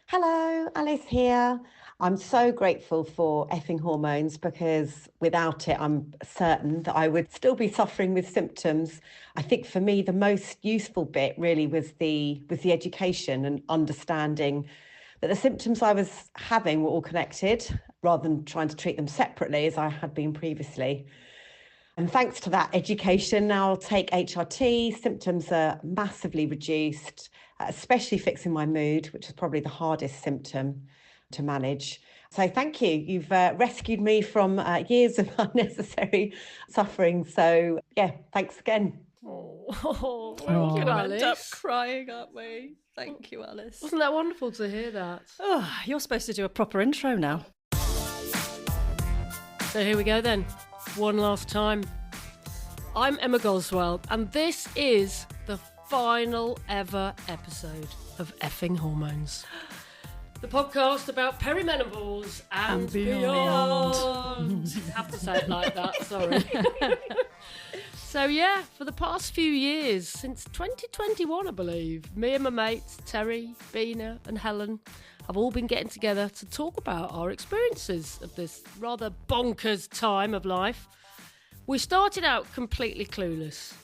Hello, Alice here. I'm so grateful for Effin Hormones because without it, I'm certain that I would still be suffering with symptoms. I think for me, the most useful bit really was the education and understanding that the symptoms I was having were all connected rather than trying to treat them separately as I had been previously. And thanks to that education, now I'll take HRT. Symptoms are massively reduced, especially fixing my mood, which is probably the hardest symptom to manage. So thank you. You've rescued me from years of unnecessary suffering. So yeah, thanks again. Thank you, Alice. End up crying, aren't we? Thank you, Alice. Wasn't that wonderful to hear that? Oh, you're supposed to do a proper intro now. So here we go then. One last time. I'm Emma Goswell, and this is the final ever episode of Effin Hormones. The podcast about perimenopause and beyond. Have to say it like that, sorry. So yeah, for the past few years, since 2021 I believe, me and my mates, Terri, Beena and Helen, have all been getting together to talk about our experiences of this rather bonkers time of life. We started out completely clueless.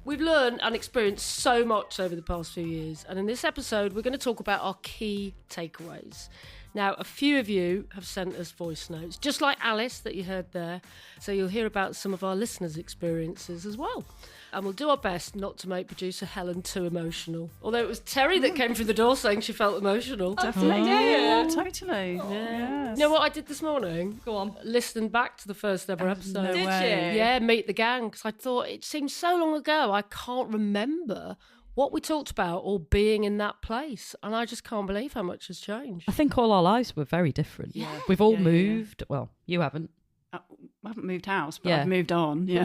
We've learned and experienced so much over the past few years, and in this episode we're going to talk about our key takeaways. Now, a few of you have sent us voice notes, just like Alice that you heard there, so you'll hear about some of our listeners' experiences as well. And we'll do our best not to make producer Helen too emotional. Although it was Terri that came through the door saying she felt emotional. Definitely did. Totally. Yeah. Yes. You know what I did this morning? Go on. Listened back to the first ever episode. No way. Yeah, Meet the Gang, because I thought it seemed so long ago. I can't remember what we talked about or being in that place. And I just can't believe how much has changed. I think all our lives were very different. Yeah. We've all moved. Well, you haven't. I haven't moved house, but Yeah. I've moved on. Yeah.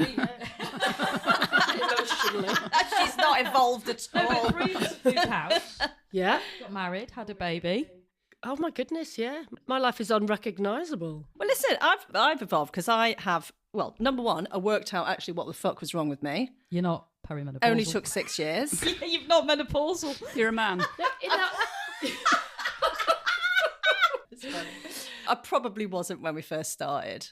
Emotionally. She's not involved at all. Moved house, Yeah. got married, had a baby. Oh my goodness, yeah. My life is unrecognisable. Well, listen, I've evolved because I have, well, number one, I worked out actually what the fuck was wrong with me. You're not perimenopausal. Only took 6 years. You've not menopausal. You're a man. I probably wasn't when we first started,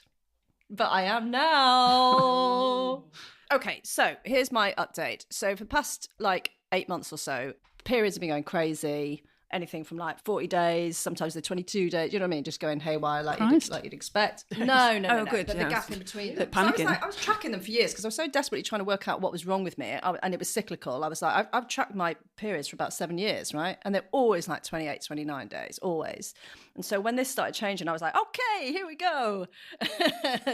but I am now. Okay, so here's my update. So for the past 8 months or so, periods have been going crazy. Anything from 40 days, sometimes they're 22 days, you know what I mean? Just going haywire like you'd expect. No. Good, But yes. the gap in between them. Bit So panicking. I was tracking them for years because I was so desperately trying to work out what was wrong with me. And it was cyclical. I was like, I've tracked my periods for about 7 years, right? And they're always 28, 29 days, always. And so when this started changing, I was like, okay, here we go.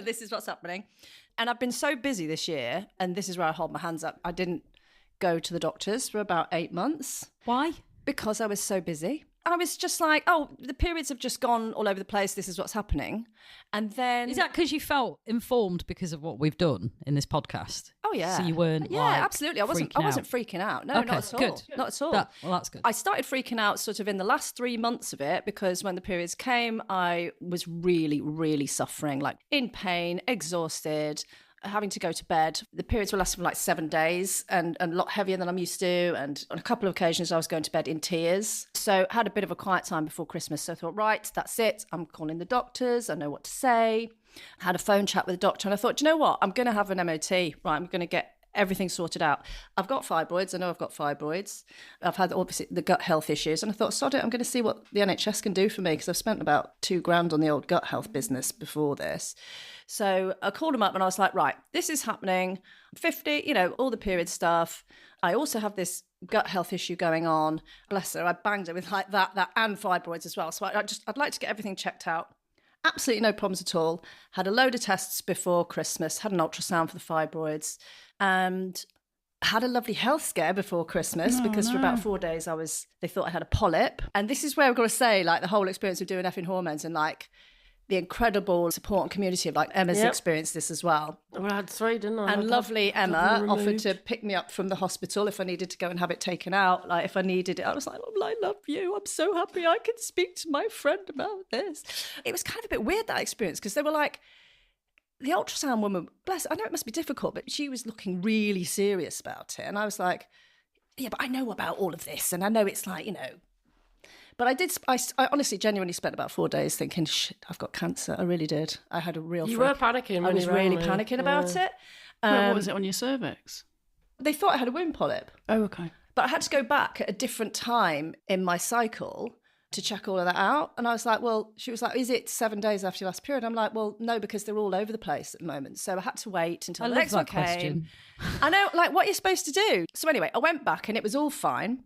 This is what's happening. And I've been so busy this year, and this is where I hold my hands up. I didn't go to the doctors for about 8 months. Why? Because I was so busy. I was just like, oh, the periods have just gone all over the place. This is what's happening. And then... Is that because you felt informed because of what we've done in this podcast? Oh, yeah. So you weren't absolutely. I wasn't freaking out. No, Okay, not at all. good. Not at all. Well, that's good. I started freaking out sort of in the last 3 months of it because when the periods came, I was really, really suffering, in pain, exhausted, having to go to bed. The periods were lasting for 7 days and a lot heavier than I'm used to. And on a couple of occasions, I was going to bed in tears. So I had a bit of a quiet time before Christmas. So I thought, right, that's it. I'm calling the doctors. I know what to say. I had a phone chat with the doctor and I thought, do you know what? I'm going to have an MOT. Right, I'm going to get everything sorted out. I've got fibroids. I know I've got fibroids. I've had obviously the gut health issues. And I thought, sod it, I'm going to see what the NHS can do for me because I've spent about $2,000 on the old gut health business before this. So I called them up and I was like, right, this is happening. 50, all the period stuff. I also have this gut health issue going on. Bless her, I banged her with that and fibroids as well. So I'd like to get everything checked out. Absolutely no problems at all. Had a load of tests before Christmas, had an ultrasound for the fibroids, and had a lovely health scare before Christmas because for about 4 days they thought I had a polyp. And this is where I've got to say, the whole experience of doing Effin Hormones and the incredible support and community of Emma's experienced this as well. Well, I had 3, didn't I? And lovely Emma offered to pick me up from the hospital if I needed to go and have it taken out. If I needed it, I was like, oh, I love you. I'm so happy I can speak to my friend about this. It was kind of a bit weird, that experience, because they were the ultrasound woman, bless her, I know it must be difficult, but she was looking really serious about it. And I was like, yeah, but I know about all of this. And I know it's But I honestly, genuinely spent about 4 days thinking, shit, I've got cancer. I really did. I had a real You freak. were panicking. I when was you rang really me. panicking about it. What was it on your cervix? They thought I had a womb polyp. Oh, okay. But I had to go back at a different time in my cycle to check all of that out. And I was like, well, she was like, is it 7 days after your last period? I'm like, well, no, because they're all over the place at the moment. So I had to wait until I the love next one that came. question. I know, like, what you're supposed to do. So anyway, I went back and it was all fine.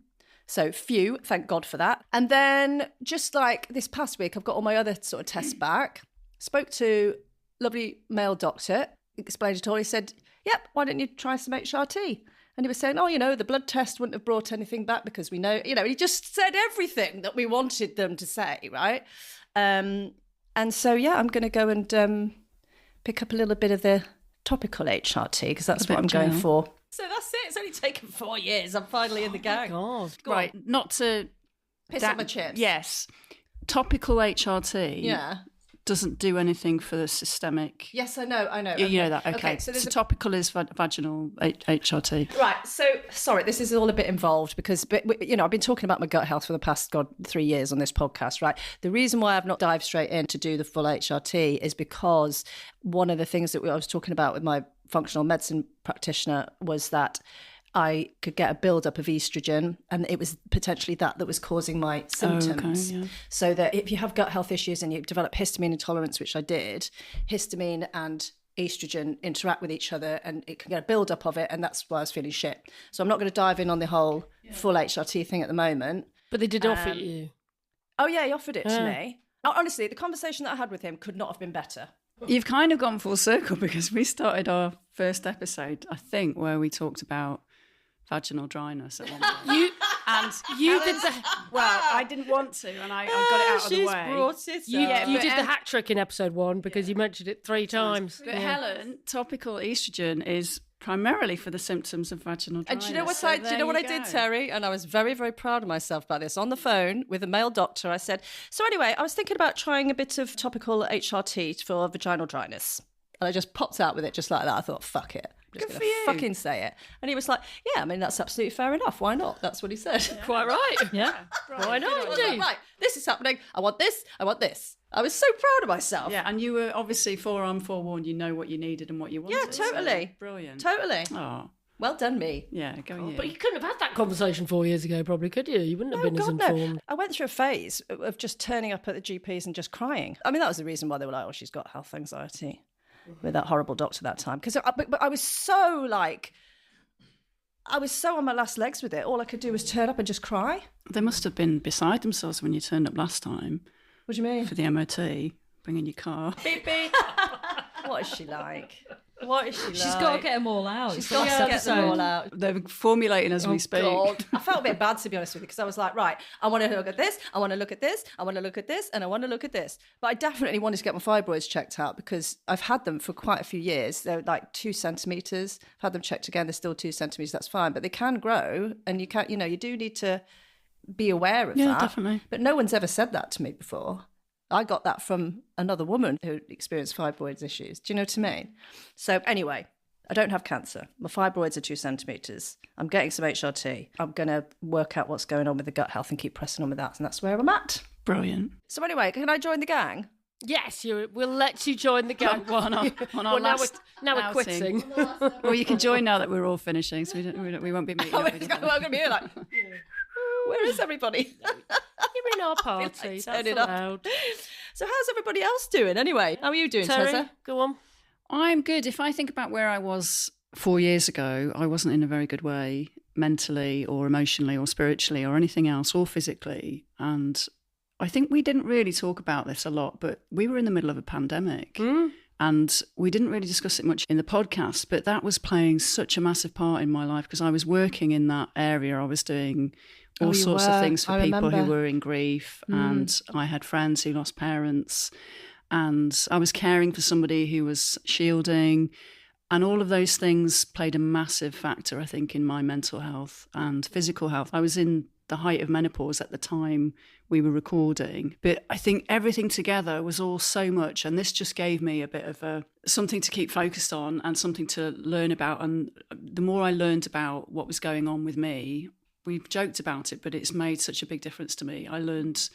So thank God for that. And then just like this past week, I've got all my other sort of tests back. Spoke to lovely male doctor, explained it all. He said, yep, why don't you try some HRT? And he was saying, oh, the blood test wouldn't have brought anything back because we know, he just said everything that we wanted them to say, right? And so, I'm going to go and pick up a little bit of the topical HRT because that's what I'm going for. So that's it. It's only taken 4 years. I'm finally in the gang. God. Right, not to... Piss on my chips. Yes. Topical HRT doesn't do anything for the systemic... Yes, I know. You know that, okay. So So topical is vaginal HRT. Right, so, sorry, this is all a bit involved because, I've been talking about my gut health for the past, 3 years on this podcast, right? The reason why I've not dived straight in to do the full HRT is because one of the things that I was talking about with my functional medicine practitioner was that I could get a buildup of estrogen and it was potentially that was causing my symptoms. Okay, yeah. So that if you have gut health issues and you develop histamine intolerance, which I did, histamine and estrogen interact with each other and it can get a buildup of it, and that's why I was feeling shit. So I'm not going to dive in on the whole full HRT thing at the moment. But they did offer it you. Oh yeah, he offered it to me. Honestly, the conversation that I had with him could not have been better. You've kind of gone full circle because we started our first episode, I think, where we talked about vaginal dryness at one point. You did the... Well, I didn't want to, and I got it out of the way. Brought it You did the hat trick in episode 1 because you mentioned it 3 times. But Helen, topical estrogen is primarily for the symptoms of vaginal dryness. And do you know what I did, Terry? And I was very, very proud of myself about this. On the phone with a male doctor, I said, so anyway, I was thinking about trying a bit of topical HRT for vaginal dryness. And I just popped out with it just like that. I thought, fuck it. I'm just going to fucking say it. And he was like, yeah, I mean, that's absolutely fair enough. Why not? That's what he said. Yeah. Quite right. Yeah. Why not? I was like, right, this is happening. I want this. I want this. I was so proud of myself. Yeah, and you were obviously forewarned. You know what you needed and what you wanted. Yeah, totally. So brilliant. Totally. Oh. Well done, me. Yeah, go you. But you couldn't have had that conversation 4 years ago, probably, could you? You wouldn't have been as informed. No. I went through a phase of just turning up at the GPs and just crying. I mean, that was the reason why they were like, oh, she's got health anxiety. With that horrible doctor that time. Because but I was so on my last legs with it. All I could do was turn up and just cry. They must have been beside themselves when you turned up last time. What do you mean? For the MOT, bringing your car. Beep, beep. What is she like? What is she like? She's got to get them all out. She's got to get them all out. They're formulating as we speak. God. I felt a bit bad, to be honest with you, because I was like, right, I want to look at this, I want to look at this, I want to look at this, and I want to look at this. But I definitely wanted to get my fibroids checked out because I've had them for quite a few years. They're like 2 centimetres. I've had them checked again. They're still 2 centimetres. That's fine. But they can grow, and you can't, you do need to be aware of that. Yeah, definitely. But no one's ever said that to me before. I got that from another woman who experienced fibroids issues. Do you know what I mean? So anyway, I don't have cancer. My fibroids are 2 centimetres. I'm getting some HRT. I'm going to work out what's going on with the gut health and keep pressing on with that. And that's where I'm at. Brilliant. So anyway, can I join the gang? Yes, we'll let you join the gang. Now we're quitting. Well, you can join now that we're all finishing, so we won't be meeting up with you. I'm going to be here like, where is everybody? You're in our party. That's allowed. So how's everybody else doing anyway? How are you doing, Terry, Tessa? go on. I'm good. If I think about where I was 4 years ago, I wasn't in a very good way mentally or emotionally or spiritually or anything else or physically. And I think we didn't really talk about this a lot, but we were in the middle of a pandemic and we didn't really discuss it much in the podcast, but that was playing such a massive part in my life because I was working in that area. I was doing all sorts of things for people who were in grief and I had friends who lost parents. And I was caring for somebody who was shielding. And all of those things played a massive factor, I think, in my mental health and physical health. I was in the height of menopause at the time we were recording. But I think everything together was all so much. And this just gave me a bit of something to keep focused on and something to learn about. And the more I learned about what was going on with me, we've joked about it, but it's made such a big difference to me. I learned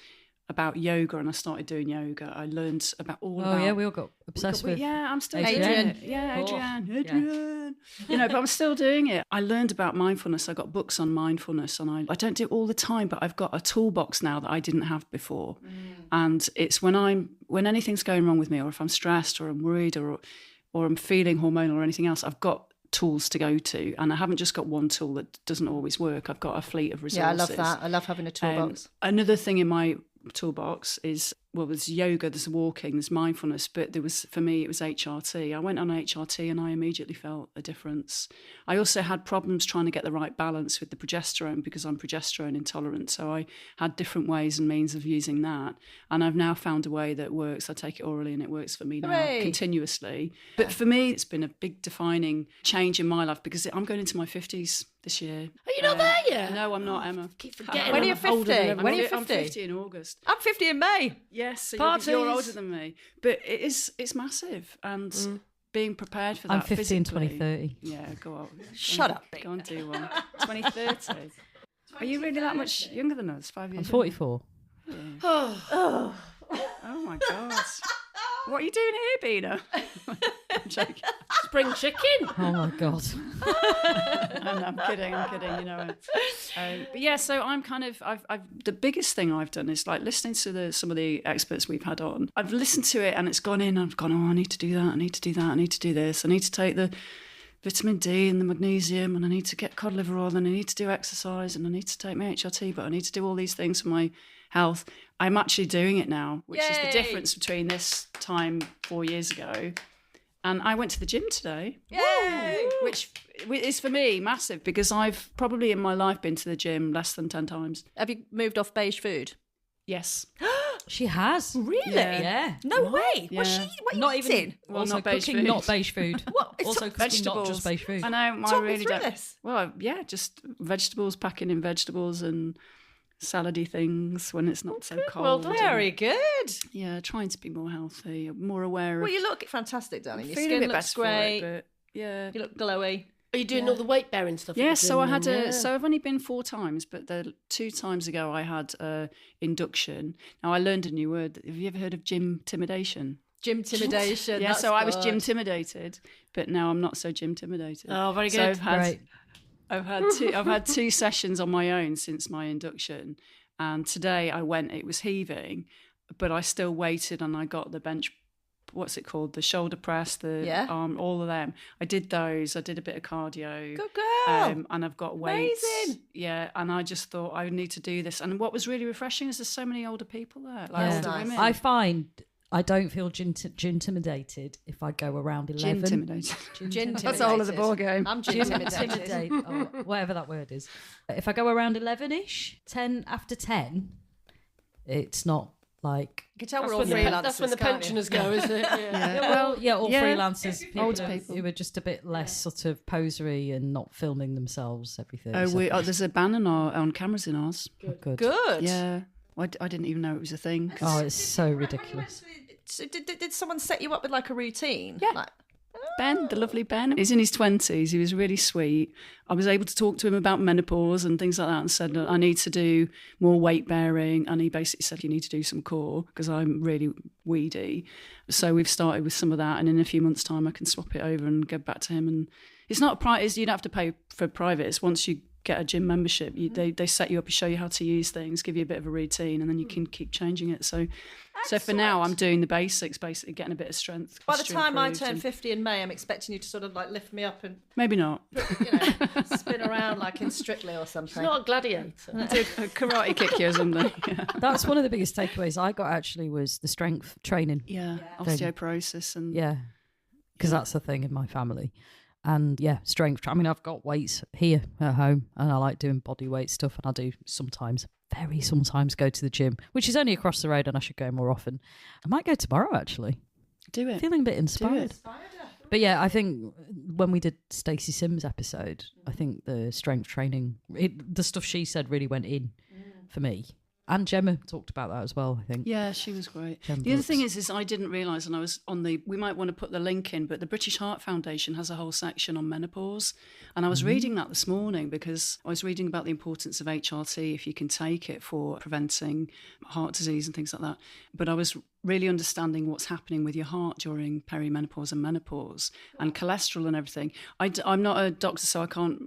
about yoga and I started doing yoga. I learned about we all got obsessed with. Yeah, I'm still Adrian. doing it. Yeah, Adrian. But I'm still doing it. I learned about mindfulness. I got books on mindfulness, and I don't do it all the time, but I've got a toolbox now that I didn't have before. And it's when anything's going wrong with me, or if I'm stressed or I'm worried or I'm feeling hormonal or anything else, I've got tools to go to, and I haven't just got one tool that doesn't always work. I've got a fleet of resources. Yeah, I love that. I love having a toolbox. Another thing in my toolbox is, well, there's yoga, there's walking, there's mindfulness, but for me it was HRT. I went on HRT and I immediately felt a difference. I also had problems trying to get the right balance with the progesterone because I'm progesterone intolerant, so I had different ways and means of using that, and I've now found a way that works. I take it orally and it works for me now continuously. But for me it's been a big defining change in my life because I'm going into my 50s this year. Are you not there yet? No, I'm not, Emma. Keep forgetting. When are you I'm 50? older than everyone. When are you I'm 50? 50 in August. I'm 50 in May. Yes, so Parties. you're older than me. But it's massive, and being prepared for that I'm 50 in physically. 2030. Yeah, go on. Shut up, Go on, do one. 2030. Are you really that much younger than us? 5 years I'm 44. Oh my God. What are you doing here, Beena? I'm joking. Spring chicken. Oh my God. I'm kidding, you know. But yeah, so I'm kind of, the biggest thing I've done is like listening to some of the experts we've had on. I've listened to it and it's gone in and I've gone, oh, I need to do that, I need to do that, I need to do this, I need to take the vitamin D and the magnesium, and I need to get cod liver oil, and I need to do exercise, and I need to take my HRT, but I need to do all these things for my health. I'm actually doing it now, which is the difference between this time 4 years ago. And I went to the gym today. Yay! Which is for me massive because I've probably in my life been to the gym less than 10 times. Have you moved off beige food? Yes. She has. Really? Yeah. No way. Yeah. What are you Not eating? even. Well, Also not beige cooking food. not beige food. What? It's Also cooking not just beige food. I know. I Talk me really through don't. this. Well, yeah, just vegetables, packing in vegetables and salady things when it's not so cold. Well done. Very good. Yeah, trying to be more healthy, more aware of. Well, you look fantastic, darling. Your feeling a skin bit looks better for great. it, but yeah. You look glowy. Are you doing all the weight bearing stuff? Yeah, at the so I gym had then? so I've only been 4 times, but the 2 times ago I had induction. Now I learned a new word. Have you ever heard of gym intimidation? Gym intimidation. Yeah, that's so I was good. gym intimidated, but now I'm not so gym intimidated. Oh, very So good. I've had 2 sessions on my own since my induction, and today I went. It was heaving, but I still waited, and I got the bench. What's it called? The shoulder press, the arm, all of them. I did those. I did a bit of cardio. Good girl. And I've got weights. Amazing. Yeah, and I just thought I need to do this. And what was really refreshing is there's so many older people there, like Yeah. older Nice. women. I find I don't feel gin intimidated if I go around 11. intimidated. Gin That's the whole of the ball game. I'm gin intimidated. or whatever that word is. If I go around 11ish, 10 after 10, it's not like. You can tell That's we're all when, freelancers. that's when the can't you? pensioners go, is it? Yeah. All freelancers, older people. who are just a bit less sort of posery and not filming themselves every 30 Oh, seconds. there's a ban on cameras in ours. Good. Good. Yeah, I didn't even know it was a thing. 'Cause Oh, it's so ridiculous. So did someone set you up with like a routine? Yeah. Like, Ben, the lovely Ben, he's in his 20s. He was really sweet. I was able to talk to him about menopause and things like that and said, I need to do more weight bearing. And he basically said, you need to do some core because I'm really weedy. So we've started with some of that. And in a few months' time, I can swap it over and go back to him. And it's not you don't have to pay for private. It's once you get a gym membership, they set you up, show you how to use things, give you a bit of a routine, and then you can keep changing it. So for now, I'm doing the basics, basically getting a bit of strength. by the posture time I improved turn and- 50 in May, I'm expecting you to sort of like lift me up and Maybe not. spin around like in Strictly or It's something. not a gladiator. Do a karate kick you or something. Yeah. That's one of the biggest takeaways I got actually was the strength training. Yeah, osteoporosis and Yeah, because that's the thing in my family. And yeah, strength. I mean, I've got weights here at home and I like doing body weight stuff, and I do sometimes go to the gym, which is only across the road, and I should go more often. I might go tomorrow actually. do it. Feeling a bit inspired. But yeah, I think when we did Stacey Sims' episode, I think the strength training, the stuff she said really went in for me. And Gemma talked about that as well, I think. Yeah, she was great. Gem The other Brooks. thing is I didn't realise, and I was on we might want to put the link in, but the British Heart Foundation has a whole section on menopause. And I was reading that this morning because I was reading about the importance of HRT, if you can take it, for preventing heart disease and things like that. But I was really understanding what's happening with your heart during perimenopause and menopause and cholesterol and everything. I'm not a doctor, so I can't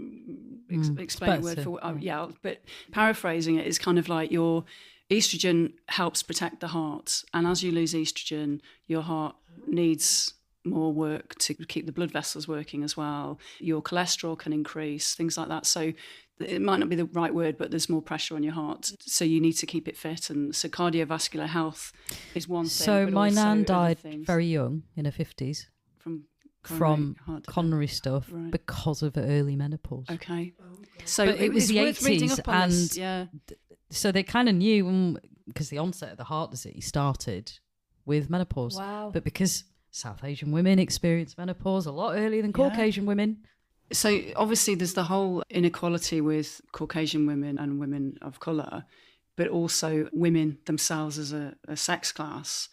explain it word for word. Yeah, but paraphrasing it is kind of like your estrogen helps protect the heart, and as you lose estrogen, your heart needs more work to keep the blood vessels working as well. Your cholesterol can increase, things like that. So it might not be the right word, but there's more pressure on your heart. So you need to keep it fit. And so cardiovascular health is one thing. So but my also nan other died things very young, in her 50s, from heart coronary stuff Right. because of early menopause. Okay. So But it was it's the worth reading 80s up on this. and Yeah. So they kind of knew, because the onset of the heart disease started with menopause. Wow. But because South Asian women experience menopause a lot earlier than Caucasian women. So obviously there's the whole inequality with Caucasian women and women of colour, but also women themselves as a sex class.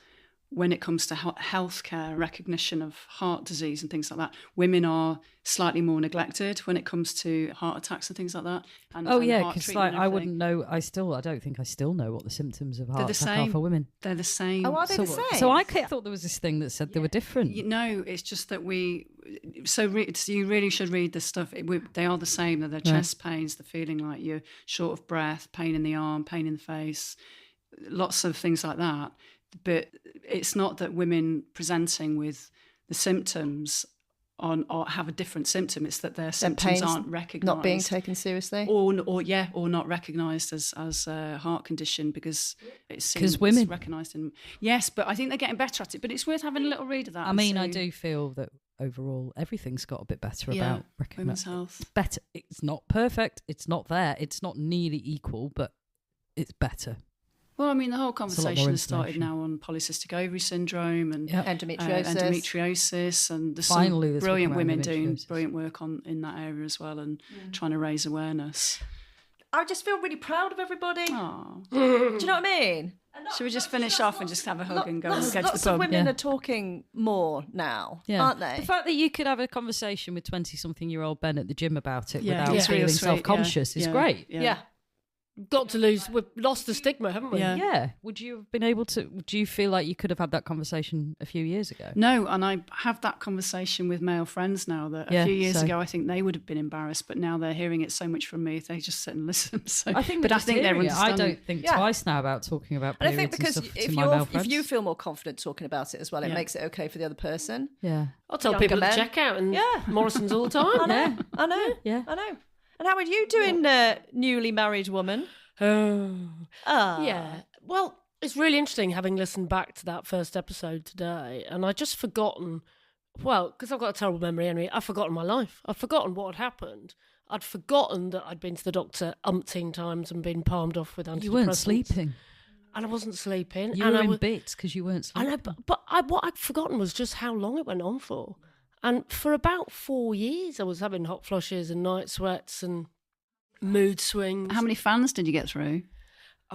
When it comes to healthcare, recognition of heart disease and things like that, women are slightly more neglected when it comes to heart attacks and things like that. And heart because treatment and I everything. wouldn't know. I don't think I still know what the symptoms of heart the attack are same. for women. They're the same. Oh, are they the same? So I thought there was this thing that said they were different. No, it's just that so you really should read this stuff. They are the same. They're chest pains, the feeling like you're short of breath, pain in the arm, pain in the face, lots of things like that. But it's not that women presenting with the symptoms or have a different symptom. It's that their symptoms aren't recognised, not being taken seriously, or not recognised as a heart condition because it's women recognised in. Yes, but I think they're getting better at it. But it's worth having a little read of that. I mean, I do feel that overall everything's got a bit better about women's health. Better. It's not perfect. It's not there. It's not nearly equal, but it's better. Well, I mean, the whole conversation has started information. now on polycystic ovary syndrome and endometriosis. And there's Finally, some there's brilliant talking around women doing endometriosis. brilliant work in that area as well and trying to raise awareness. I just feel really proud of everybody. Oh. Do you know what I mean? Should we just finish off and just have a hug and go and get to Lots the of pub? women are talking more now, aren't they? The fact that you could have a conversation with 20-something-year-old Ben at the gym about it without it's real feeling sweet, self-conscious is great. Yeah. We've lost the stigma, haven't we? Yeah. Yeah. Would you have been able to? Do you feel like you could have had that conversation a few years ago? No, and I have that conversation with male friends now that a few years ago I think they would have been embarrassed, but now they're hearing it so much from me, they just sit and listen. So, I think they're I understanding. don't think twice now about talking about And I periods think because and stuff if to my male if friends. you feel more confident talking about it as well, it makes it okay for the other person. Yeah. I'll tell Younger people at the men. checkout and Yeah. Morrison's all the time. I know. Yeah. I know. And how are you doing, newly married woman? Yeah. Well, it's really interesting having listened back to that first episode today, and I'd just forgotten, because I've got a terrible memory anyway, I've forgotten my life. I've forgotten what had happened. I'd forgotten that I'd been to the doctor umpteen times and been palmed off with antidepressants. You weren't sleeping. And I wasn't sleeping. You and were I in was, bits because you weren't I sleeping. know, but what I'd forgotten was just how long it went on for. And for about 4 years, I was having hot flushes and night sweats and mood swings. How many fans did you get through?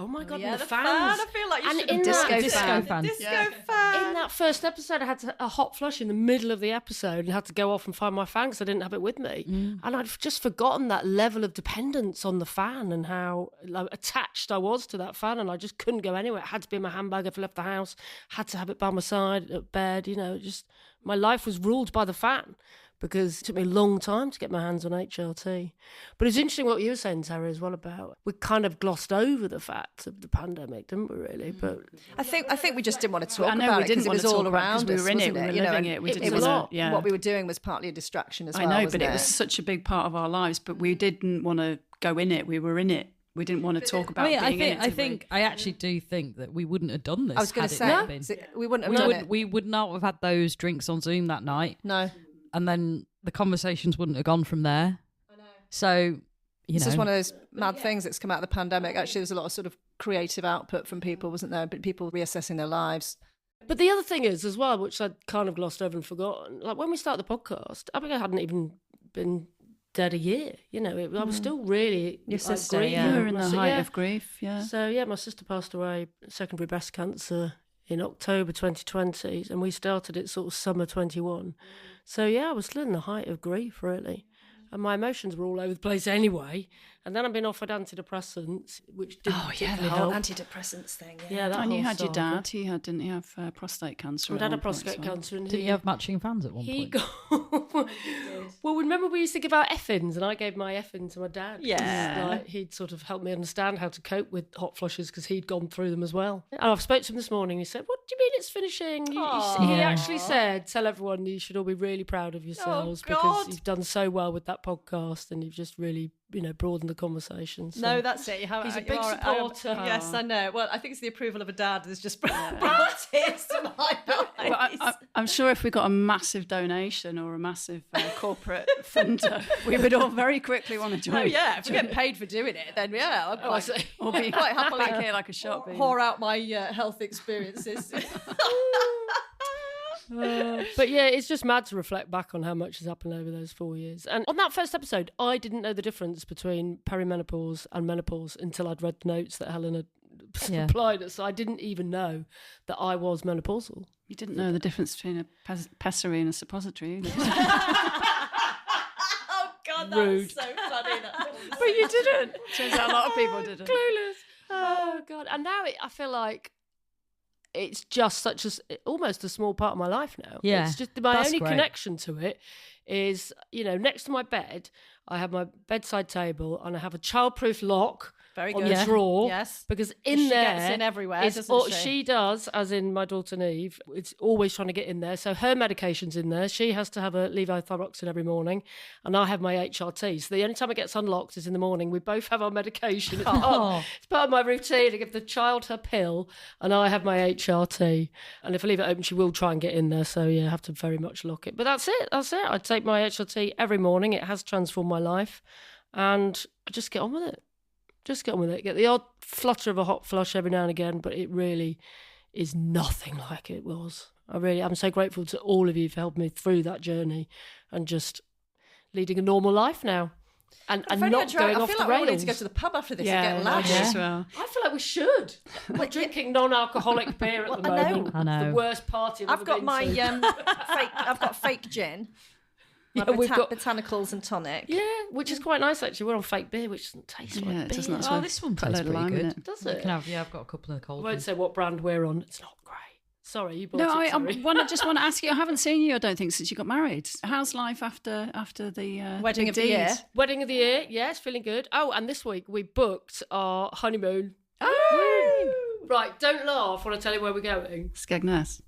Oh my God, Yeah, and the the fans. fan. I feel like you And should in have that- Disco fan. Disco fan. In that first episode, I had a hot flush in the middle of the episode and had to go off and find my fan because I didn't have it with me. And I'd just forgotten that level of dependence on the fan and how attached I was to that fan, and I just couldn't go anywhere. It had to be in my handbag if I left the house, had to have it by my side at bed, just my life was ruled by the fan. Because it took me a long time to get my hands on HRT. But it's interesting what you were saying, Terri, as well about we kind of glossed over the fact of the pandemic, didn't we, really? But I think we just didn't want to talk I know, about we it because didn't it want was to all talk about it 'cause around we us, were in it, wasn't we were You know, living and it, we it didn't was want to- yeah. what we were doing was partly a distraction as I well. know, wasn't but it was such a big part of our lives, but we didn't want to go in it. We were in it. We didn't want to talk about being in it. I actually do think that we wouldn't have done this. I was going to say had it been. we wouldn't have done it. We would not have had those drinks on Zoom that night. No. And then the conversations wouldn't have gone from there. I know. So, It's just one of those mad things that's come out of the pandemic. Actually, there's a lot of sort of creative output from people, wasn't there? But people reassessing their lives. But the other thing is as well, which I'd kind of glossed over and forgotten, like when we started the podcast, Abigail hadn't even been dead a year. You know, I was still really Your sister, grieving. yeah. You were in the height of grief, yeah. So yeah, my sister passed away secondary breast cancer in October 2020, and we started it sort of summer 21. So yeah, I was still in the height of grief, really. And my emotions were all over the place anyway. And then I've been offered antidepressants, which didn't particularly help. Antidepressants thing. Yeah, that And you whole had your saga. dad. Didn't he have prostate cancer? My dad at had one point prostate as well? cancer, and Did you have matching fans at one point? Well, remember we used to give out effins, and I gave my effin to my dad. 'Cause, Yeah. like, he'd sort of helped me understand how to cope with hot flushes because he'd gone through them as well. And I've spoke to him this morning. He said, "What do you mean it's finishing?" He Yeah. actually said, "Tell everyone you should all be really proud of yourselves because God. you've done so well with that podcast, and you've just really, broadened the conversation." So. No, that's it. He's a big supporter. Yes, I know. Well, I think it's the approval of a dad that's just brought tears to my eyes. Well, I'm sure if we got a massive donation or a massive corporate funder, we would all very quickly want to join. Oh yeah, if we get paid for doing it, then yeah, I'm I see. Or be quite happily back here like a shop. pour out my health experiences. But yeah, it's just mad to reflect back on how much has happened over those 4 years. And on that first episode, I didn't know the difference between perimenopause and menopause until I'd read the notes that Helen had supplied us. So I didn't even know that I was menopausal. You didn't know the difference between a pessary and a suppository either. Oh God, that Rude. was so funny. But you didn't. Turns out a lot of people didn't. Clueless. Oh God. And now I feel like it's just almost a small part of my life now. Yeah, It's just my that's only great. connection to it is, next to my bed, I have my bedside table and I have a childproof lock Very on good. the drawer. Yes. Because in She there, gets in everywhere, it's doesn't she? does, as in my daughter Neve. It's always trying to get in there. So her medication's in there. She has to have a levothyroxine every morning, and I have my HRT. So the only time it gets unlocked is in the morning. We both have our medication. It's part of my routine. I give the child her pill, and I have my HRT. And if I leave it open, she will try and get in there. So yeah, I have to very much lock it. But that's it. I take my HRT every morning. It has transformed my life, and I just get on with it. Just get on with it. Get the odd flutter of a hot flush every now and again, but it really is nothing like it was. I'm so grateful to all of you for helping me through that journey and just leading a normal life now. And Very not much going right. off I feel the like we rails. need to go to the pub after this Yeah, and get lashed. as well. I feel like we should. We're drinking non-alcoholic beer at the I know. moment. I know. It's the worst party I've I've ever got been my to. I've got fake gin. My Yeah, we've got- botanicals and tonic. Yeah, which is quite nice actually. We're on fake beer, which doesn't taste like Yeah, it beer. doesn't. That's Oh, why this one put a tastes load of pretty lime in good. it. Does You it? can have, I've got a couple of I cold won't ones. say what brand we're on. It's not great. Sorry, you bought No, it. Sorry. I just want to ask you. I haven't seen you, I don't think, since you got married. How's life after the Wedding big of the year. deed? Wedding of the year, yes, feeling good. Oh, and this week we booked our honeymoon. Right, don't laugh when I tell you where we're going Skegness.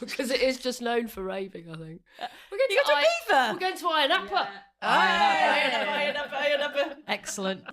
because it is just known for raving. I think we're going You got to Beaver. We're going to Iron Apple. Excellent. I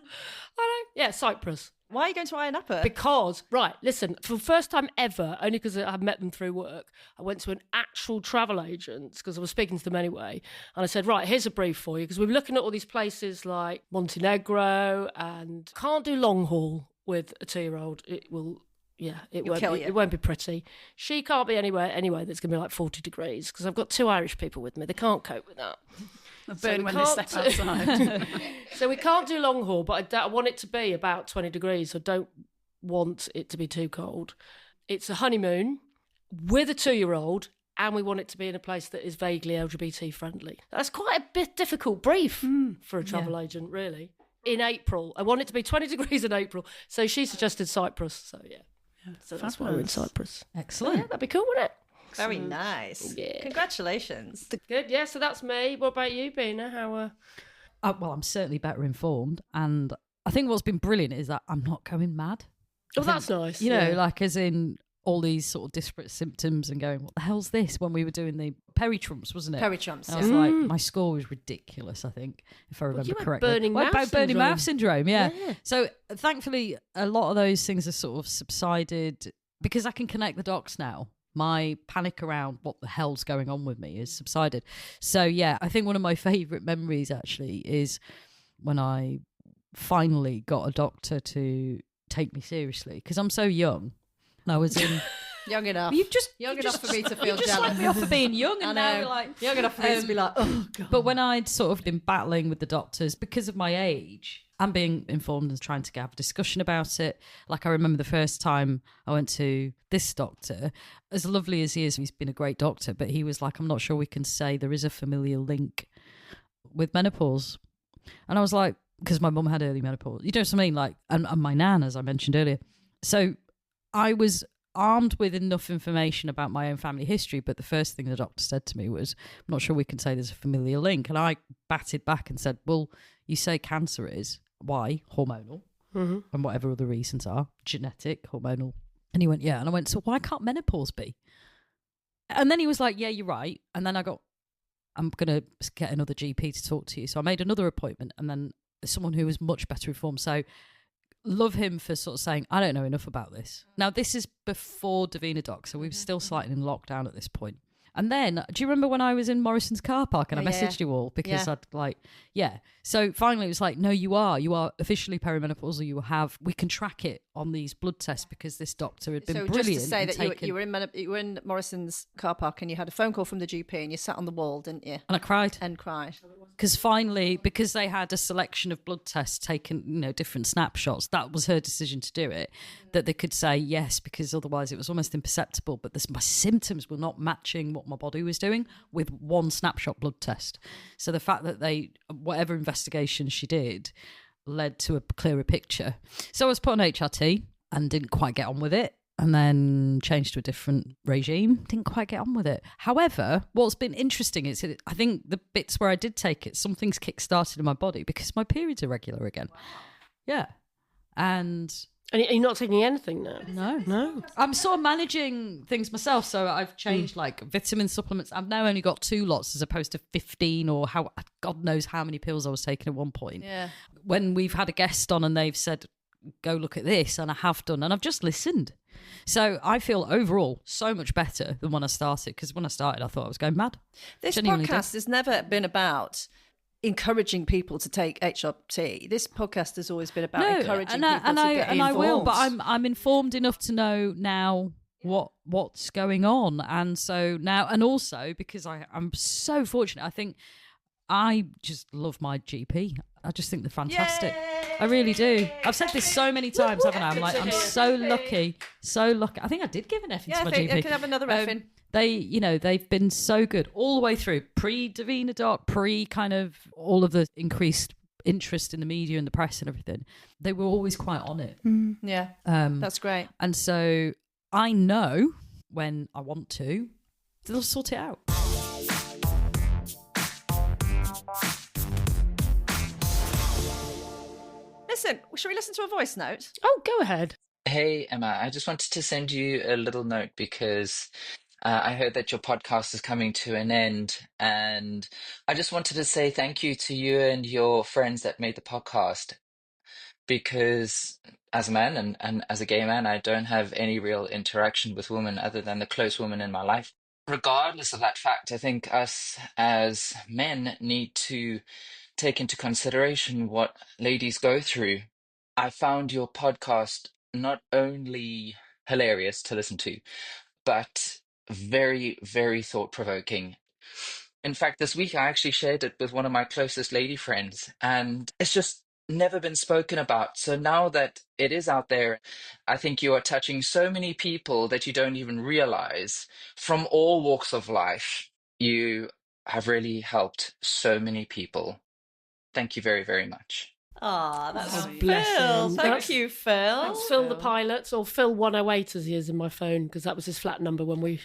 know. Yeah, Cyprus. Why are you going to Iron Upper? Because, right, listen, for the first time ever, only because I've met them through work, I went to an actual travel agent because I was speaking to them anyway. And I said, right, here's a brief for you. Because we were looking at all these places like Montenegro and can't do long haul with a 2-year-old. It will, yeah, It'll kill you. It won't be pretty. She can't be anywhere anyway that's going to be like 40 degrees because I've got 2 Irish people with me. They can't cope with that. They'll So burn we when they can't- step outside. So we can't do long haul, but I want it to be about 20 degrees. So don't want it to be too cold. It's a honeymoon with a 2-year-old, and we want it to be in a place that is vaguely LGBT friendly. That's quite a bit difficult brief for a travel agent, really. In April, I want it to be 20 degrees in April. So she suggested Cyprus. So yeah, so that's why we're in Fabulous. Cyprus. Excellent. Yeah, that'd be cool, wouldn't it? Very nice. Yeah. Congratulations. Good. Yeah. So that's me. What about you, Beena? How? Well, I'm certainly better informed, and I think what's been brilliant is that I'm not going mad. Oh, that's nice. You know, yeah. like as in all these sort of disparate symptoms and going, what the hell's this? When we were doing the peri-trumps, wasn't it? Peri-trumps, And I was like, my score was ridiculous, I think, if I remember you had correctly. burning Well, mouth about burning syndrome. mouth syndrome, yeah. Yeah. So thankfully, a lot of those things have sort of subsided because I can connect the dots now. My panic around what the hell's going on with me has subsided. So yeah, I think one of my favourite memories actually is when I finally got a doctor to take me seriously because I'm so young. And I was in Young enough. You've just young you enough just- for me to feel you just jealous. slagged me off for being young, and I now know. you're like Young enough for me to be like, oh god. But when I'd sort of been battling with the doctors because of my age and being informed and trying to have a discussion about it, like I remember the first time I went to this doctor, as lovely as he is, he's been a great doctor, but he was like, I'm not sure we can say there is a familial link with menopause. And I was like, because my mum had early menopause. You know what I mean? Like, and my nan, as I mentioned earlier. So I was armed with enough information about my own family history, but the first thing the doctor said to me was, I'm not sure we can say there's a familial link. And I batted back and said, well, you say cancer is, why? Hormonal. Mm-hmm. And whatever other reasons are, genetic, hormonal. And he went, yeah. And I went, so why can't menopause be? And then he was like, yeah, you're right. And then I'm going to get another GP to talk to you. So I made another appointment, and then someone who was much better informed. So love him for sort of saying, I don't know enough about this. Now, this is before Davina Doc, so we were still slightly in lockdown at this point. And then, do you remember when I was in Morrison's car park and I messaged you all because I'd like, So finally it was like, no, you are officially perimenopausal. We can track it on these blood tests because this doctor had been brilliant. So just to say that you were in Morrison's car park and you had a phone call from the GP and you sat on the wall, didn't you? And I cried. Because finally, because they had a selection of blood tests taken, different snapshots, that was her decision to do it, that they could say yes, because otherwise it was almost imperceptible. But my symptoms were not matching what my body was doing with one snapshot blood test. So the fact that whatever investigation she did led to a clearer picture. So I was put on HRT and didn't quite get on with it. And then changed to a different regime. Didn't quite get on with it. However, what's been interesting is I think the bits where I did take it, something's kick-started in my body because my period's are regular again. Yeah. And you're not taking anything now? No. I'm sort of managing things myself. So I've changed like vitamin supplements. I've now only got 2 lots as opposed to 15 or God knows how many pills I was taking at one point. Yeah. When we've had a guest on and they've said, go look at this, and I have done, and I've just listened. So I feel overall so much better than when I started, because when I started I thought I was going mad. This podcast has never been about encouraging people to take HRT. This podcast has always been about encouraging people to get involved. I will, but I'm informed enough to know now what's going on, and so now, and also because I'm so fortunate. I think I just love my GP. I just think they're fantastic. Yay! I really do. I've said this so many times, haven't I? I'm so lucky. I think I did give an Effin to my GP. I could have another Effin. They've been so good all the way through, pre-Davina Doc, kind of all of the increased interest in the media and the press and everything. They were always quite on it. Yeah, that's great. And so I know when I want to, they'll sort it out. Listen, shall we listen to a voice note? Oh, go ahead. Hey, Emma, I just wanted to send you a little note because I heard that your podcast is coming to an end, and I just wanted to say thank you to you and your friends that made the podcast, because as a man and as a gay man, I don't have any real interaction with women other than the close women in my life. Regardless of that fact, I think us as men need to take into consideration what ladies go through. I found your podcast not only hilarious to listen to, but very, very thought-provoking. In fact, this week I actually shared it with one of my closest lady friends, and it's just never been spoken about. So now that it is out there, I think you are touching so many people that you don't even realize from all walks of life. You have really helped so many people. Thank you very, very much. Ah, that's bless Phil. him. Thank you, Phil. That's Phil the pilot, or Phil 108 as he is in my phone, because that was his flat number when we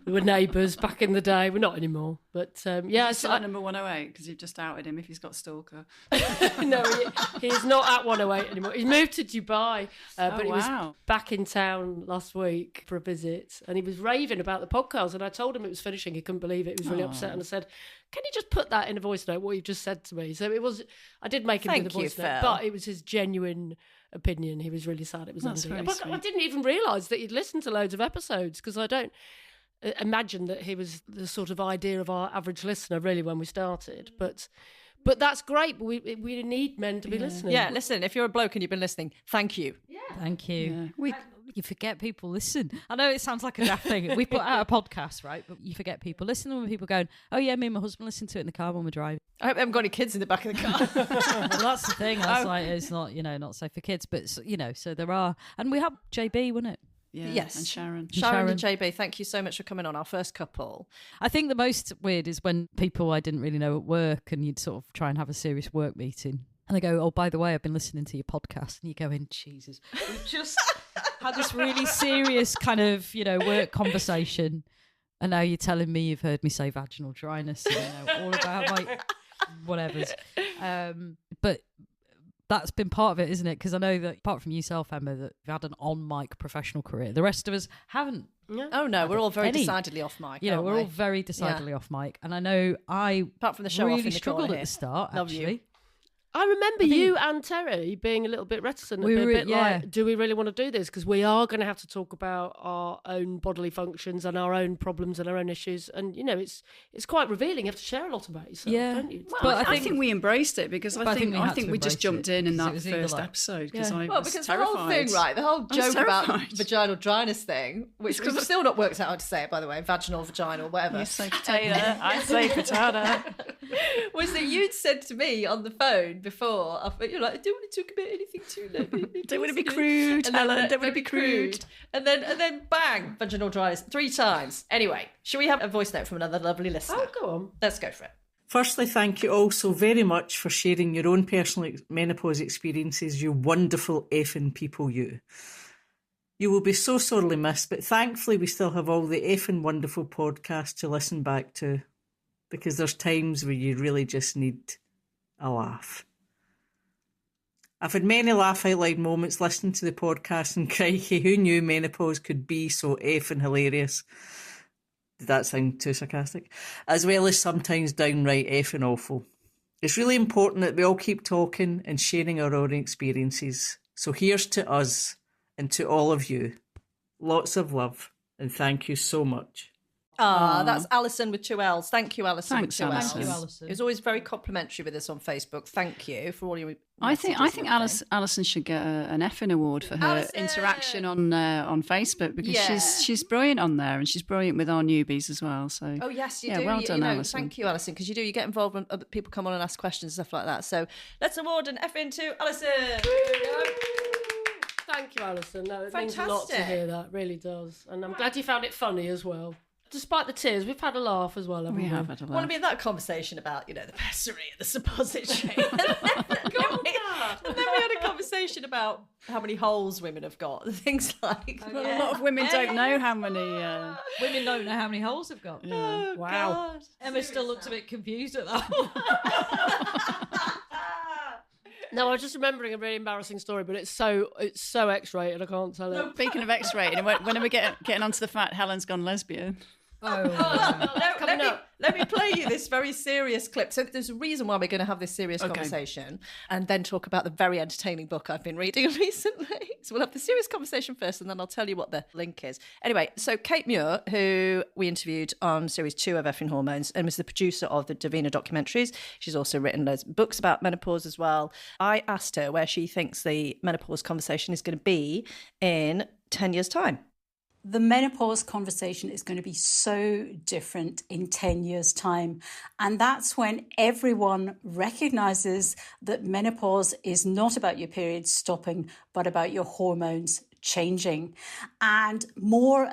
were neighbours back in the day. We're not anymore, but yeah. It's flat number 108 because you've just outed him if he's got a stalker. No, he is not at 108 anymore. He moved to Dubai, but he was back in town last week for a visit, and he was raving about the podcast. And I told him it was finishing. He couldn't believe it. He was really upset, and I said, "Can you just put that in a voice note? What you just said to me?" So it was. I did make him do the voice note, but it was his genuine opinion. He was really sad it was ending. But I didn't even realise that he'd listened to loads of episodes, because I don't imagine that he was the sort of idea of our average listener really when we started. But that's great. We need men to be listening. Yeah, listen, if you're a bloke and you've been listening, thank you. Thank you. Yeah. You forget people listen. I know it sounds like a daft thing. We put out a podcast, right? But you forget people listen when people going, oh yeah, me and my husband listen to it in the car when we're driving. I hope I haven't got any kids in the back of the car. Well, that's the thing. I was like, it's not, not safe for kids. But, so there are. And we have JB, wasn't it? Yeah, yes. And Sharon. Sharon and JB, thank you so much for coming on, our first couple. I think the most weird is when people I didn't really know at work, and you'd sort of try and have a serious work meeting. And they go, oh, by the way, I've been listening to your podcast. And you go in, Jesus. We just had this really serious kind of, work conversation. And now you're telling me you've heard me say vaginal dryness, all about my whatevers. But that's been part of it, isn't it? Because I know that apart from yourself, Emma, that you've had an on-mic professional career. The rest of us haven't. Oh no, we're all very decidedly off mic. We're all very decidedly off mic. And I know apart from the show really off in the struggled corner at the start, Love actually. you. I remember you and Terry being a little bit reticent, like, do we really want to do this? Because we are going to have to talk about our own bodily functions and our own problems and our own issues. And, it's quite revealing. You have to share a lot about yourself, don't you? Well, but I think we embraced it because I think we just jumped in that first episode because I was because terrified. The whole thing, right, the whole joke about vaginal dryness thing, which we've still not worked out how to say it, by the way, vaginal, whatever. You say potato, I say potato. Was that you'd said to me on the phone before, you're like, I don't want to talk about anything too don't want to be crude, Helen, don't want to be crude. And then bang, vaginal dryness 3 times. Anyway, shall we have a voice note from another lovely listener? Oh, go on. Let's go for it. Firstly, thank you all so very much for sharing your own personal menopause experiences, you wonderful effing people, you. You will be so sorely missed, but thankfully we still have all the effing wonderful podcasts to listen back to, because there's times where you really just need a laugh. I've had many laugh out loud moments listening to the podcast, and crikey, who knew menopause could be so effing hilarious? Did that sound too sarcastic? As well as sometimes downright effing awful. It's really important that we all keep talking and sharing our own experiences. So here's to us and to all of you. Lots of love, and thank you so much. That's Alison with 2 L's. Thank you, Alison. Thanks, with 2 L's. Alison. Thank you, Alison. It was always very complimentary with us on Facebook. Thank you for all your. I think Alison should get an Effin award for her interaction on Facebook because she's brilliant on there and she's brilliant with our newbies as well. So yes, you do. Well done, Alison. Thank you, Alison, because you get involved when other people come on and ask questions and stuff like that. So let's award an Effin to Alison. Thank you, Alison. No, it Fantastic. means a lot to hear that. It really does. And I'm glad you found it funny as well. Despite the tears, we've had a laugh as well, haven't we? We have had a laugh. Want to be in that conversation about, the pessary and the suppository. And then we had a conversation about how many holes women have got. Things like A lot of women don't know how many. Women don't know how many holes they've got. Yeah. Oh, Wow. God. Emma still looks a bit confused at that. No, I was just remembering a really embarrassing story, but it's so X-rated, I can't tell it. Speaking of X-rated, when are we getting onto the fact Helen's gone lesbian? Let me play you this very serious clip. So there's a reason why we're going to have this serious conversation and then talk about the very entertaining book I've been reading recently. So we'll have the serious conversation first and then I'll tell you what the link is. Anyway, so Kate Muir, who we interviewed on series 2 of Effin Hormones and was the producer of the Davina documentaries. She's also written loads of books about menopause as well. I asked her where she thinks the menopause conversation is going to be in 10 years' time. The menopause conversation is going to be so different in 10 years' time. And that's when everyone recognizes that menopause is not about your period stopping, but about your hormones changing. And more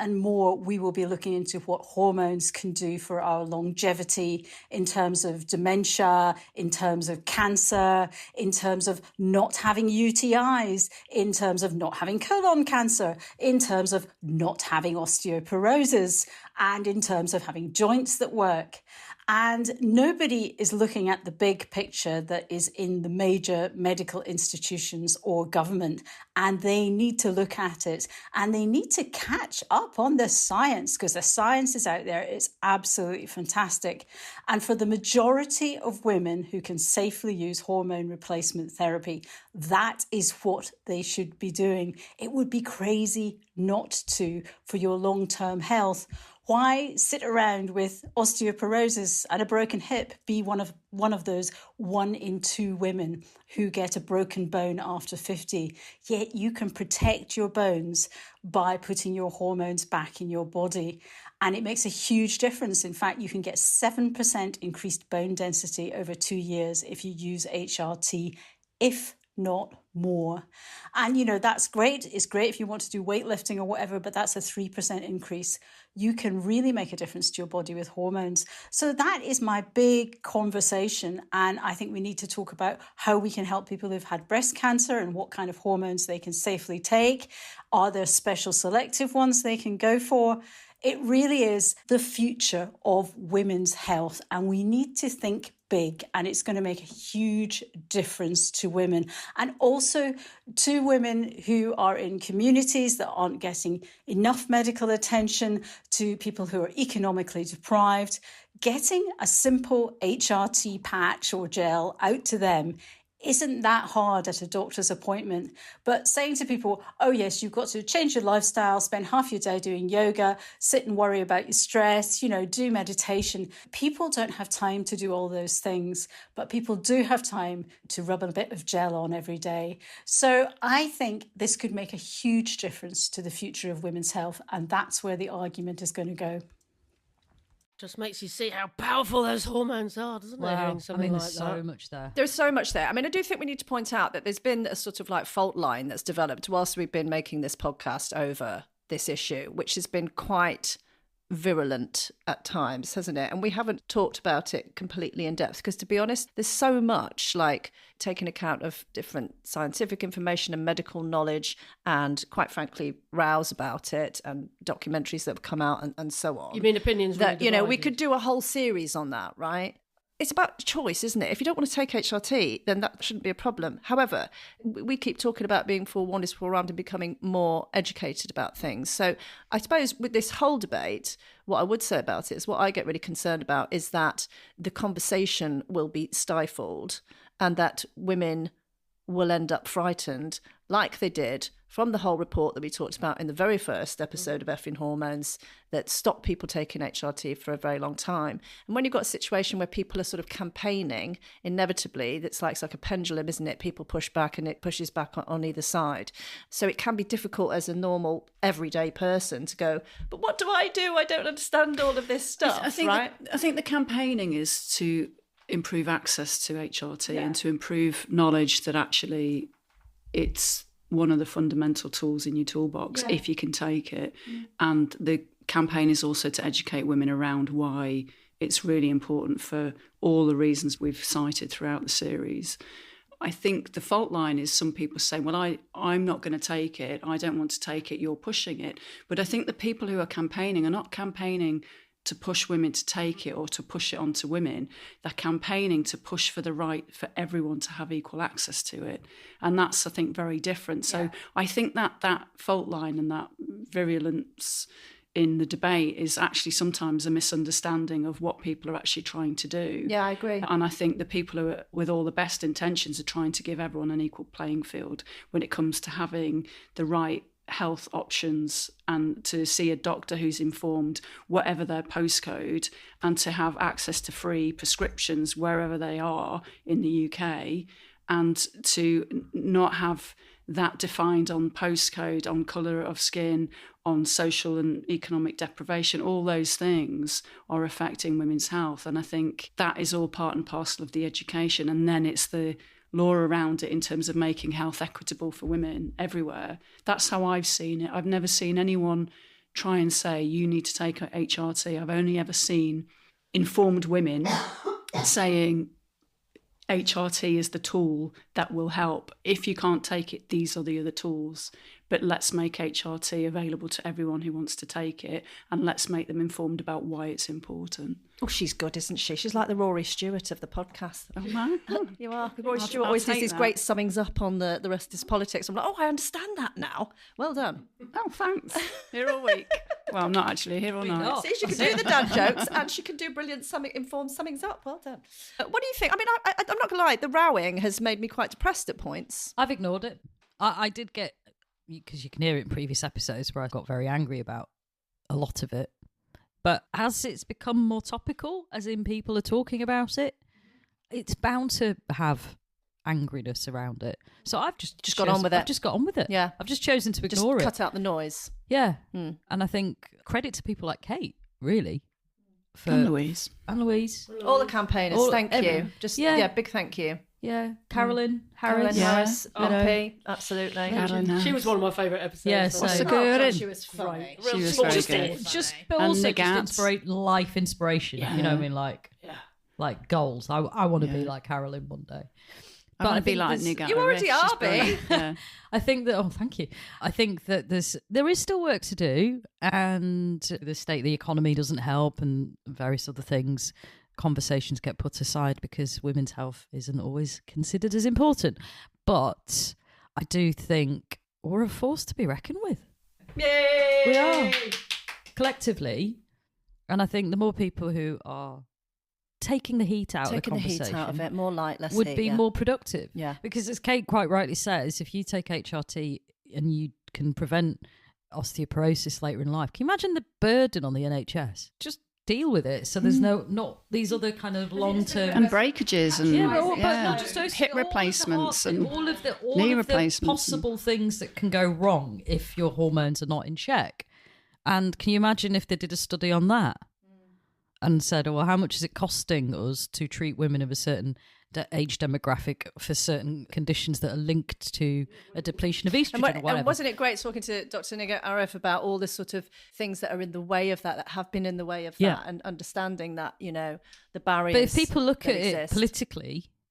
we will be looking into what hormones can do for our longevity in terms of dementia, in terms of cancer, in terms of not having UTIs, in terms of not having colon cancer, in terms of not having osteoporosis, and in terms of having joints that work. And nobody is looking at the big picture that is in the major medical institutions or government. And they need to look at it and they need to catch up on the science because the science is out there. It's absolutely fantastic. And for the majority of women who can safely use hormone replacement therapy, that is what they should be doing. It would be crazy not to for your long-term health. Why sit around with osteoporosis and a broken hip? Be one of those 1 in 2 women who get a broken bone after 50. Yet you can protect your bones by putting your hormones back in your body. And it makes a huge difference. In fact, you can get 7% increased bone density over 2 years if you use HRT, if not more. And, that's great. It's great if you want to do weightlifting or whatever, but that's a 3% increase. You can really make a difference to your body with hormones. So that is my big conversation. And I think we need to talk about how we can help people who've had breast cancer and what kind of hormones they can safely take. Are there special selective ones they can go for? It really is the future of women's health, and we need to think big, and it's going to make a huge difference to women, and also to women who are in communities that aren't getting enough medical attention, to people who are economically deprived. Getting a simple HRT patch or gel out to them isn't that hard at a doctor's appointment. But saying to people, oh yes, you've got to change your lifestyle, spend half your day doing yoga, sit and worry about your stress, do meditation. People don't have time to do all those things, but people do have time to rub a bit of gel on every day. So I think this could make a huge difference to the future of women's health, and that's where the argument is going to go. Just makes you see how powerful those hormones are, doesn't it? Hearing something like there's that. so much there. There's so much there. I mean, I do think we need to point out that there's been a sort of like fault line that's developed whilst we've been making this podcast over this issue, which has been quite virulent at times, hasn't it? And we haven't talked about it completely in depth because, to be honest, there's so much, like taking account of different scientific information and medical knowledge, and quite frankly rows about it, and documentaries that have come out and so on. You mean opinions that really we could do a whole series on that, right? It's about choice, isn't it? If you don't want to take HRT, then that shouldn't be a problem. However, we keep talking about being forewarned is forearmed and becoming more educated about things. So I suppose with this whole debate, what I would say about it is what I get really concerned about is that the conversation will be stifled and that women will end up frightened, like they did from the whole report that we talked about in the very first episode of Effin Hormones that stopped people taking HRT for a very long time. And when you've got a situation where people are sort of campaigning, inevitably, it's like a pendulum, isn't it? People push back and it pushes back on either side. So it can be difficult as a normal, everyday person to go, but what do I do? I don't understand all of this stuff, I think right? I think the campaigning is to improve access to HRT and to improve knowledge that actually it's one of the fundamental tools in your toolbox if you can take it. And the campaign is also to educate women around why it's really important for all the reasons we've cited throughout the series. I think the fault line is some people say, well, I'm not going to take it. I don't want to take it. You're pushing it. But I think the people who are campaigning are not campaigning to push women to take it or to push it onto women. They're campaigning to push for the right for everyone to have equal access to it. And that's, I think, very different. So I think that fault line and that virulence in the debate is actually sometimes a misunderstanding of what people are actually trying to do. Yeah, I agree. And I think the people who are, with all the best intentions, are trying to give everyone an equal playing field when it comes to having the right health options and to see a doctor who's informed, whatever their postcode, and to have access to free prescriptions wherever they are in the UK, and to not have that defined on postcode, on colour of skin, on social and economic deprivation. All those things are affecting women's health. And I think that is all part and parcel of the education. And then it's the law around it in terms of making health equitable for women everywhere. That's how I've seen it. I've never seen anyone try and say, you need to take HRT. I've only ever seen informed women saying, HRT is the tool that will help. If you can't take it, these are the other tools. But let's make HRT available to everyone who wants to take it, and let's make them informed about why it's important. Oh, she's good, isn't she? She's like the Rory Stewart of the podcast. Oh, man. You are. Rory Stewart always does these great summings up on the rest of his politics. I'm like, oh, I understand that now. Well done. Oh, thanks. Here all week. Well, I'm not actually here all night. not. See, she can do the dad jokes and she can do brilliant informed summings up. Well done. What do you think? I mean, I'm not going to lie, the rowing has made me quite depressed at points. I've ignored it. I did get, because you can hear it in previous episodes where I got very angry about a lot of it. But as it's become more topical, as in people are talking about it, it's bound to have angriness around it. So I've just got on with it. I've just got on with it. Yeah. I've just chosen to ignore it. Cut out the noise. Yeah. And I think credit to people like Kate, really. And Louise. All the campaigners, thank you. Big thank you. Yeah. Carolyn Carolyn Harris. Harris, MP, absolutely. Carolyn Harris. She was one of my favourite episodes. Yeah, What's so the good? She was funny. She was very good. Just, but also the just Gats. life inspiration. Yeah. You know what I mean? Like goals. I want to be like Carolyn one day. I want to be think like there's- Nugget. You already are, Bea. Yeah. I think that. Oh, thank you. I think that there is still work to do, and the state of the economy doesn't help, and various other things. Conversations get put aside because women's health isn't always considered as important. But I do think we're a force to be reckoned with. Yay! We are collectively, and I think the more people who are taking the heat out of the Taking the conversation heat out of it, more light, less would heat, be yeah. more productive. Yeah. Because as Kate quite rightly says, if you take HRT and you can prevent osteoporosis later in life, can you imagine the burden on the NHS? Just deal with it. So there's not these other kind of long-term And breakages and but not just those, hip all of the replacements heart- and all of the knee replacements. possible things that can go wrong if your hormones are not in check. And can you imagine if they did a study on that and said, well, how much is it costing us to treat women of a certain age demographic for certain conditions that are linked to a depletion of estrogen or whatever? And wasn't it great talking to Dr. Nigel Arif about all the sort of things that are in the way of that have been in the way of that, and understanding that, the barriers. But if people look at exist. it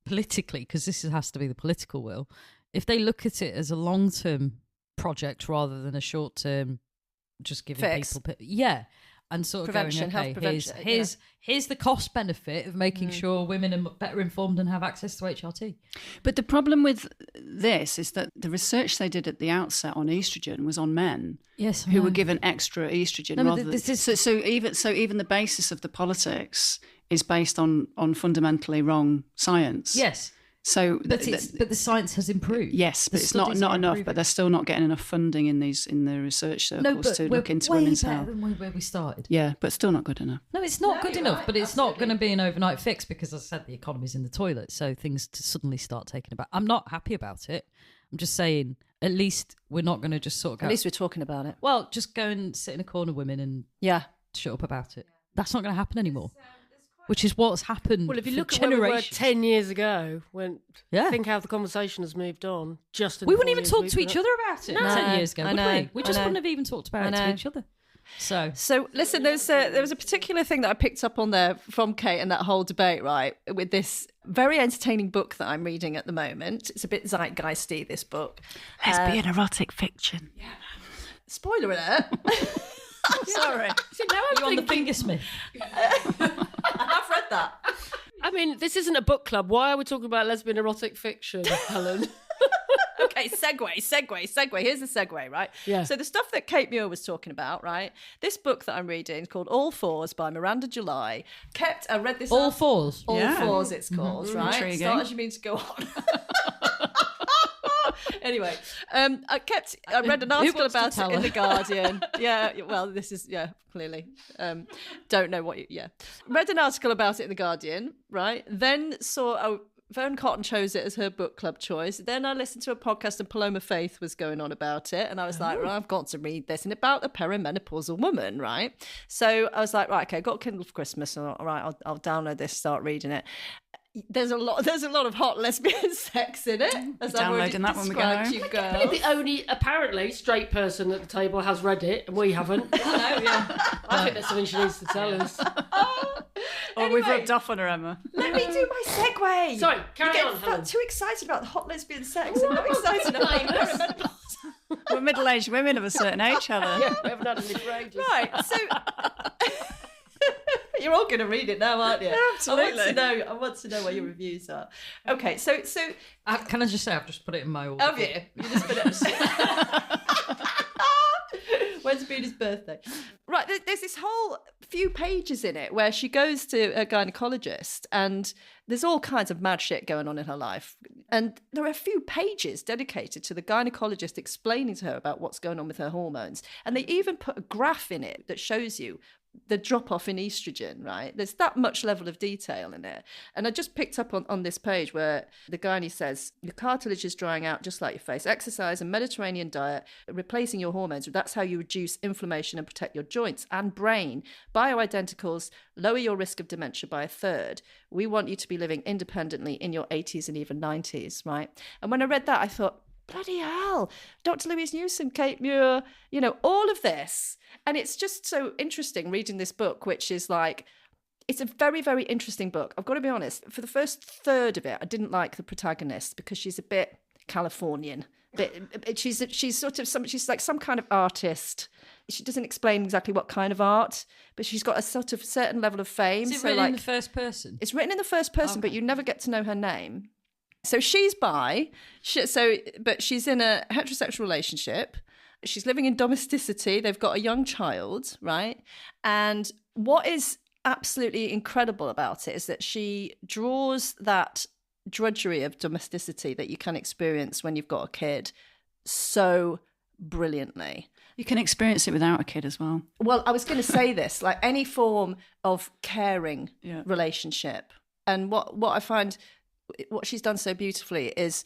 politically, because this has to be the political will, if they look at it as a long-term project rather than a short-term, just giving Fix. people, and sort of Prevention, going, health okay, prevention, here's the cost benefit of making sure women are better informed and have access to HRT. But the problem with this is that the research they did at the outset on estrogen was on men Yes, I who were know. given extra estrogen. No, but rather this than, is- so even the basis of the politics is based on fundamentally wrong science. Yes, So, but the science has improved. yes, The but it's not studies are enough. improving. But they're still not getting enough funding in the research circles to we're look into way women's better health. than where we started. Yeah, but still not good enough. No, it's not good enough, but it's not going to be an overnight fix because, as I said, the economy's in the toilet. So things to suddenly start taking about. I'm not happy about it. I'm just saying, at least we're not going to just sort of go, At least we're talking about it. well, just go and sit in a corner, women, and Yeah. shut up about it. That's not going to happen anymore. Which is what's happened. Well, if you for look at where we were generations. 10 years ago, Yeah. think how the conversation has moved on. Just in We the wouldn't 4 even years talk we've to been each up- other about it No, 10 years ago, I would know, we? We just I know. wouldn't have even talked about I it to know. each other. So So listen, there was a particular thing that I picked up on there from Kate and that whole debate, right? With this very entertaining book that I'm reading at the moment. It's a bit zeitgeisty, this book. Lesbian erotic fiction. Spoiler alert. I'm sorry. See, now I'm you're on the thinking- fingersmith. I've read that. I mean, this isn't a book club. Why are we talking about lesbian erotic fiction, Helen? Okay, segue. Here's the segue, right? Yeah. So the stuff that Kate Muir was talking about, right? This book that I'm reading is called All Fours by Miranda July. I read this. All fours. All Yeah. Fours, it's called, right? Intriguing. Start as you mean to go on. Anyway, I read an article wants to about tell it in her? The Guardian. Yeah, well, this is, clearly. Don't know read an article about it in The Guardian, right? Then saw, Vern Cotton chose it as her book club choice. Then I listened to a podcast and Paloma Faith was going on about it. And I was like, well, I've got to read this. And about a perimenopausal woman, right? So I was like, right, okay, I got a Kindle for Christmas. All right, I'll download this, start reading it. There's a lot of hot lesbian sex in it. As I've already Downloading that when we go described home. you You're girls. the only, apparently, straight person at the table has read it, and we haven't. I think that's something she needs to tell us. Or we've rubbed off on her, Emma. Let me do my segue. Sorry, carry you on, get Helen. too excited about the hot lesbian sex. I'm not excited about perimenopause. We're middle-aged women of a certain age, Helen. Yeah, we haven't had any for ages. Right, so you're all going to read it now, aren't you? Absolutely. I want to know what your reviews are. Okay, so Can I just say, I've just put it in my order. have you? You just put it. When's Beena's birthday? Right, there's this whole few pages in it where she goes to a gynecologist and there's all kinds of mad shit going on in her life. And there are a few pages dedicated to the gynecologist explaining to her about what's going on with her hormones. And they even put a graph in it that shows you the drop off in estrogen, right? There's that much level of detail in it. And I just picked up on this page where the gynae says, your cartilage is drying out just like your face. Exercise and Mediterranean diet, replacing your hormones. That's how you reduce inflammation and protect your joints and brain. Bioidenticals lower your risk of dementia by a third. We want you to be living independently in your 80s and even 90s, right? And when I read that, I thought, bloody hell, Dr. Louise Newson, Kate Muir, all of this. And it's just so interesting reading this book, which is like, it's a very, very interesting book. I've got to be honest, for the first third of it, I didn't like the protagonist because she's a bit Californian. She's like some kind of artist. She doesn't explain exactly what kind of art, but she's got a sort of certain level of fame. Is it written in the first person? It's written in the first person, but you never get to know her name. So she's bi, but she's in a heterosexual relationship. She's living in domesticity. They've got a young child, right? And what is absolutely incredible about it is that she draws that drudgery of domesticity that you can experience when you've got a kid so brilliantly. You can experience it without a kid as well. Well, I was going to say this, like any form of caring relationship. And what I find... what she's done so beautifully is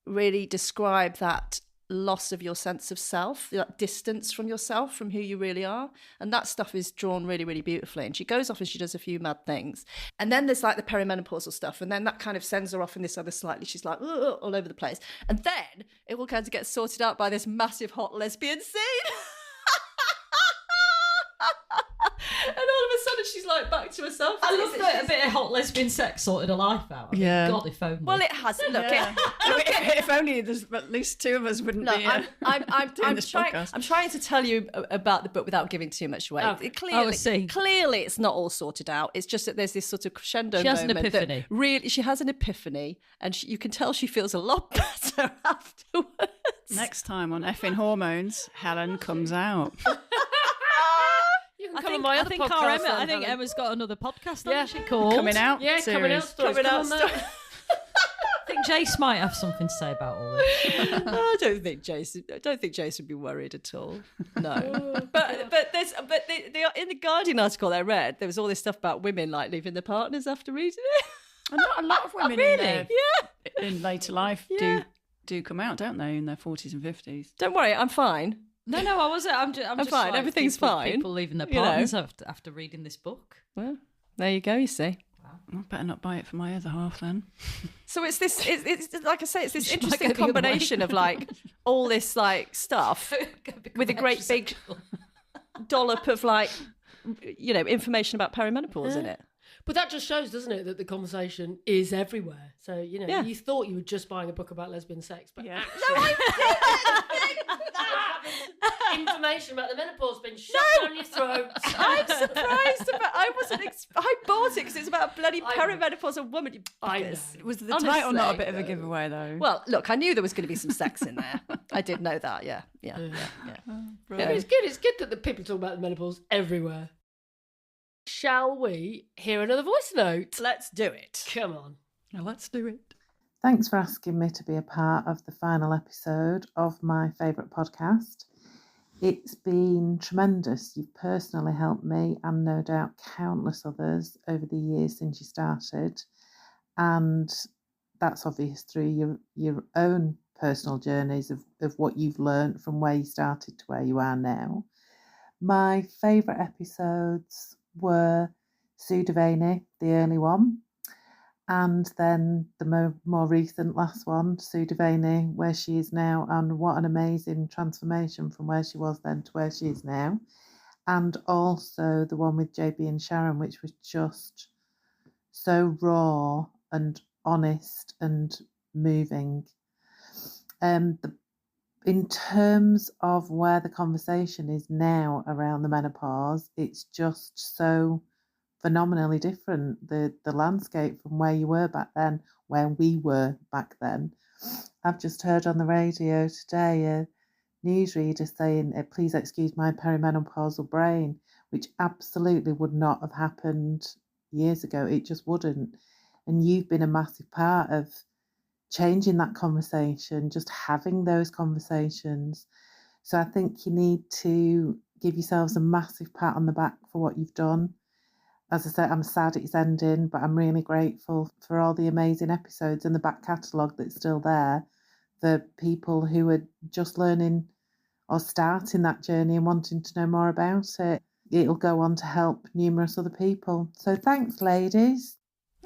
really describe that loss of your sense of self, that distance from yourself, from who you really are. And that stuff is drawn really, really beautifully. And she goes off and she does a few mad things. And then there's like the perimenopausal stuff. And then that kind of sends her off in this other slightly, she's like all over the place. And then it all kind of gets sorted out by this massive hot lesbian scene. And all of a sudden she's like back to herself. I love that a bit of hot lesbian sex sorted her life out. I mean, God, if only. Well, it hasn't. Look, if only there's at least two of us wouldn't be doing this podcast. I'm trying to tell you about the book without giving too much away. Clearly, it's not all sorted out. It's just that there's this sort of crescendo moment. She has an epiphany. Really, she has an epiphany, and you can tell she feels a lot better afterwards. Next time on Effin Hormones, Helen comes out. I think Emma's got another podcast. Yeah, she called coming out. Yeah, series. coming out. Stories. I think Jace might have something to say about all this. I don't think Jace would be worried at all. No, but they in the Guardian article I read, there was all this stuff about women like leaving their partners after reading it. And not a lot of women in later life do come out, don't they, in their 40s and 50s? Don't worry, I'm fine. No, I wasn't. I'm just fine. like Everything's fine. People leaving their partners after reading this book. Well, there you go. You see. I better not buy it for my other half then. So it's this. It's like I say. It's this interesting combination of like all this like stuff with a great big dollop of like information about perimenopause in it. But that just shows, doesn't it, that the conversation is everywhere. So, you thought you were just buying a book about lesbian sex, but actually... No, I didn't! Information about the menopause being shoved down your throat. I'm surprised about... I bought it because it's about a bloody perimenopausal woman. Was the title not a bit of a giveaway, though? Well, look, I knew there was going to be some sex in there. I did know that, yeah. It's good that the people talk about the menopause everywhere. Shall we hear another voice note? Let's do it. Come on. Now let's do it. Thanks for asking me to be a part of the final episode of my favourite podcast. It's been tremendous. You've personally helped me and no doubt countless others over the years since you started. And that's obvious through your own personal journeys of what you've learned from where you started to where you are now. My favourite episodes were Sue Devaney, the early one, and then the more recent last one, Sue Devaney, where she is now, and what an amazing transformation from where she was then to where she is now. And also the one with JB and Sharon, which was just so raw and honest and moving. In terms of where the conversation is now around the menopause, it's just so phenomenally different, the landscape from where you were back then, where we were back then. I've just heard on the radio today newsreader saying, please excuse my perimenopausal brain, which absolutely would not have happened years ago. It just wouldn't. And you've been a massive part of changing that conversation, just having those conversations. So I think you need to give yourselves a massive pat on the back for what you've done. As I said, I'm sad it's ending, but I'm really grateful for all the amazing episodes and the back catalogue that's still there for people who are just learning or starting that journey and wanting to know more about it. It'll go on to help numerous other people. So thanks, ladies.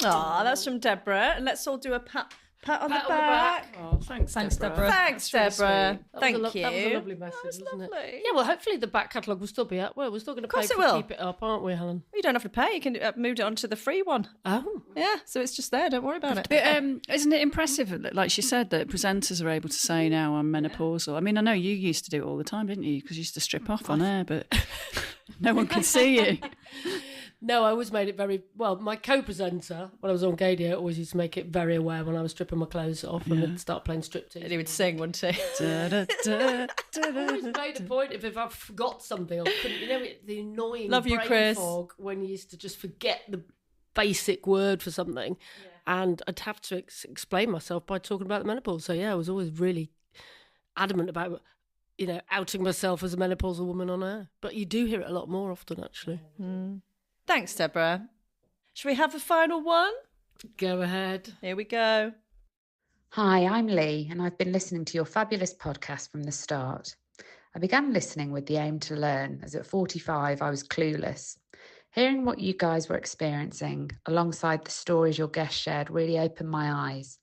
Oh, that's from Deborah. And let's all do a pat on the back. Oh, thanks, Deborah. Thanks, Deborah. Thank you. That was a lovely message, wasn't lovely. it? Yeah, well, hopefully the back catalogue will still be up. Well, we're still going to pay to keep it up, aren't we, Helen? You don't have to pay. You can move it on to the free one. Oh. Yeah, so it's just there. Don't worry about it. But, isn't it impressive, like she said, that presenters are able to say now I'm menopausal? I mean, I know you used to do it all the time, didn't you? Because you used to strip off on air, but no one could see you. No, I always made it very well. My co-presenter, when I was on Gadio, always used to make it very aware when I was stripping my clothes off and then start playing striptease. And he would sing, wouldn't he? I always made a point if I forgot something or couldn't, the annoying brain fog when you used to just forget the basic word for something, and I'd have to explain myself by talking about the menopause. So yeah, I was always really adamant about outing myself as a menopausal woman on air. But you do hear it a lot more often, actually. Thanks, Deborah. Should we have the final one? Go ahead. Here we go. Hi, I'm Lee, and I've been listening to your fabulous podcast from the start. I began listening with the aim to learn, as at 45 I was clueless. Hearing what you guys were experiencing, alongside the stories your guests shared, really opened my eyes.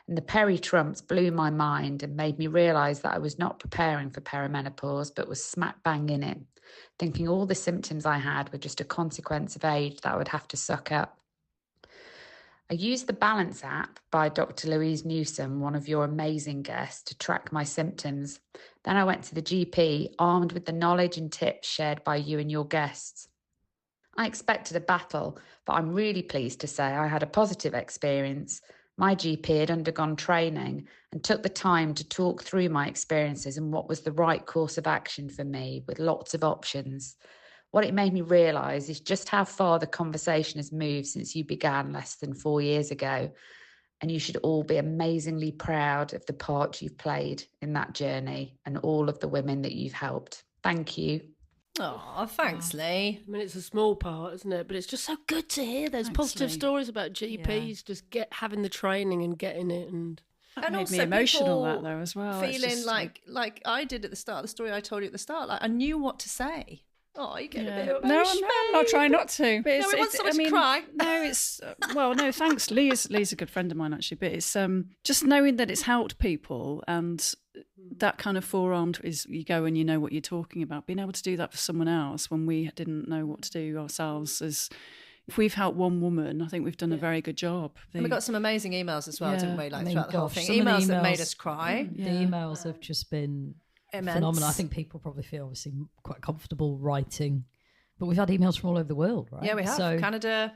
And the peri trumps blew my mind and made me realise that I was not preparing for perimenopause, but was smack bang in it, thinking all the symptoms I had were just a consequence of age that I would have to suck up. I used the Balance app by Dr. Louise Newsom, one of your amazing guests, to track my symptoms. Then I went to the GP, armed with the knowledge and tips shared by you and your guests. I expected a battle, but I'm really pleased to say I had a positive experience. My GP had undergone training and took the time to talk through my experiences and what was the right course of action for me, with lots of options. What it made me realise is just how far the conversation has moved since you began less than 4 years ago. And you should all be amazingly proud of the part you've played in that journey and all of the women that you've helped. Thank you. Oh, thanks, Lee. I mean, it's a small part, isn't it? But it's just so good to hear those positive stories about GPs just having the training and getting it. And that made me emotional, that though, as well. Feeling just like I did at the start, the story I told you at the start, like I knew what to say. Oh, you get a bit emotional. No, I'll try not to. But no, we want someone to cry. No, it's no, thanks. Lee's a good friend of mine, actually. But it's just knowing that it's helped people, and that kind of forearmed is you go and you know what you're talking about. Being able to do that for someone else when we didn't know what to do ourselves is. If we've helped one woman, I think we've done a very good job. And we got some amazing emails as well, didn't we? Throughout the whole thing, emails that made us cry. The emails have just been phenomenal. I think people probably feel obviously quite comfortable writing, but we've had emails from all over the world, right? Yeah, we have. So, Canada,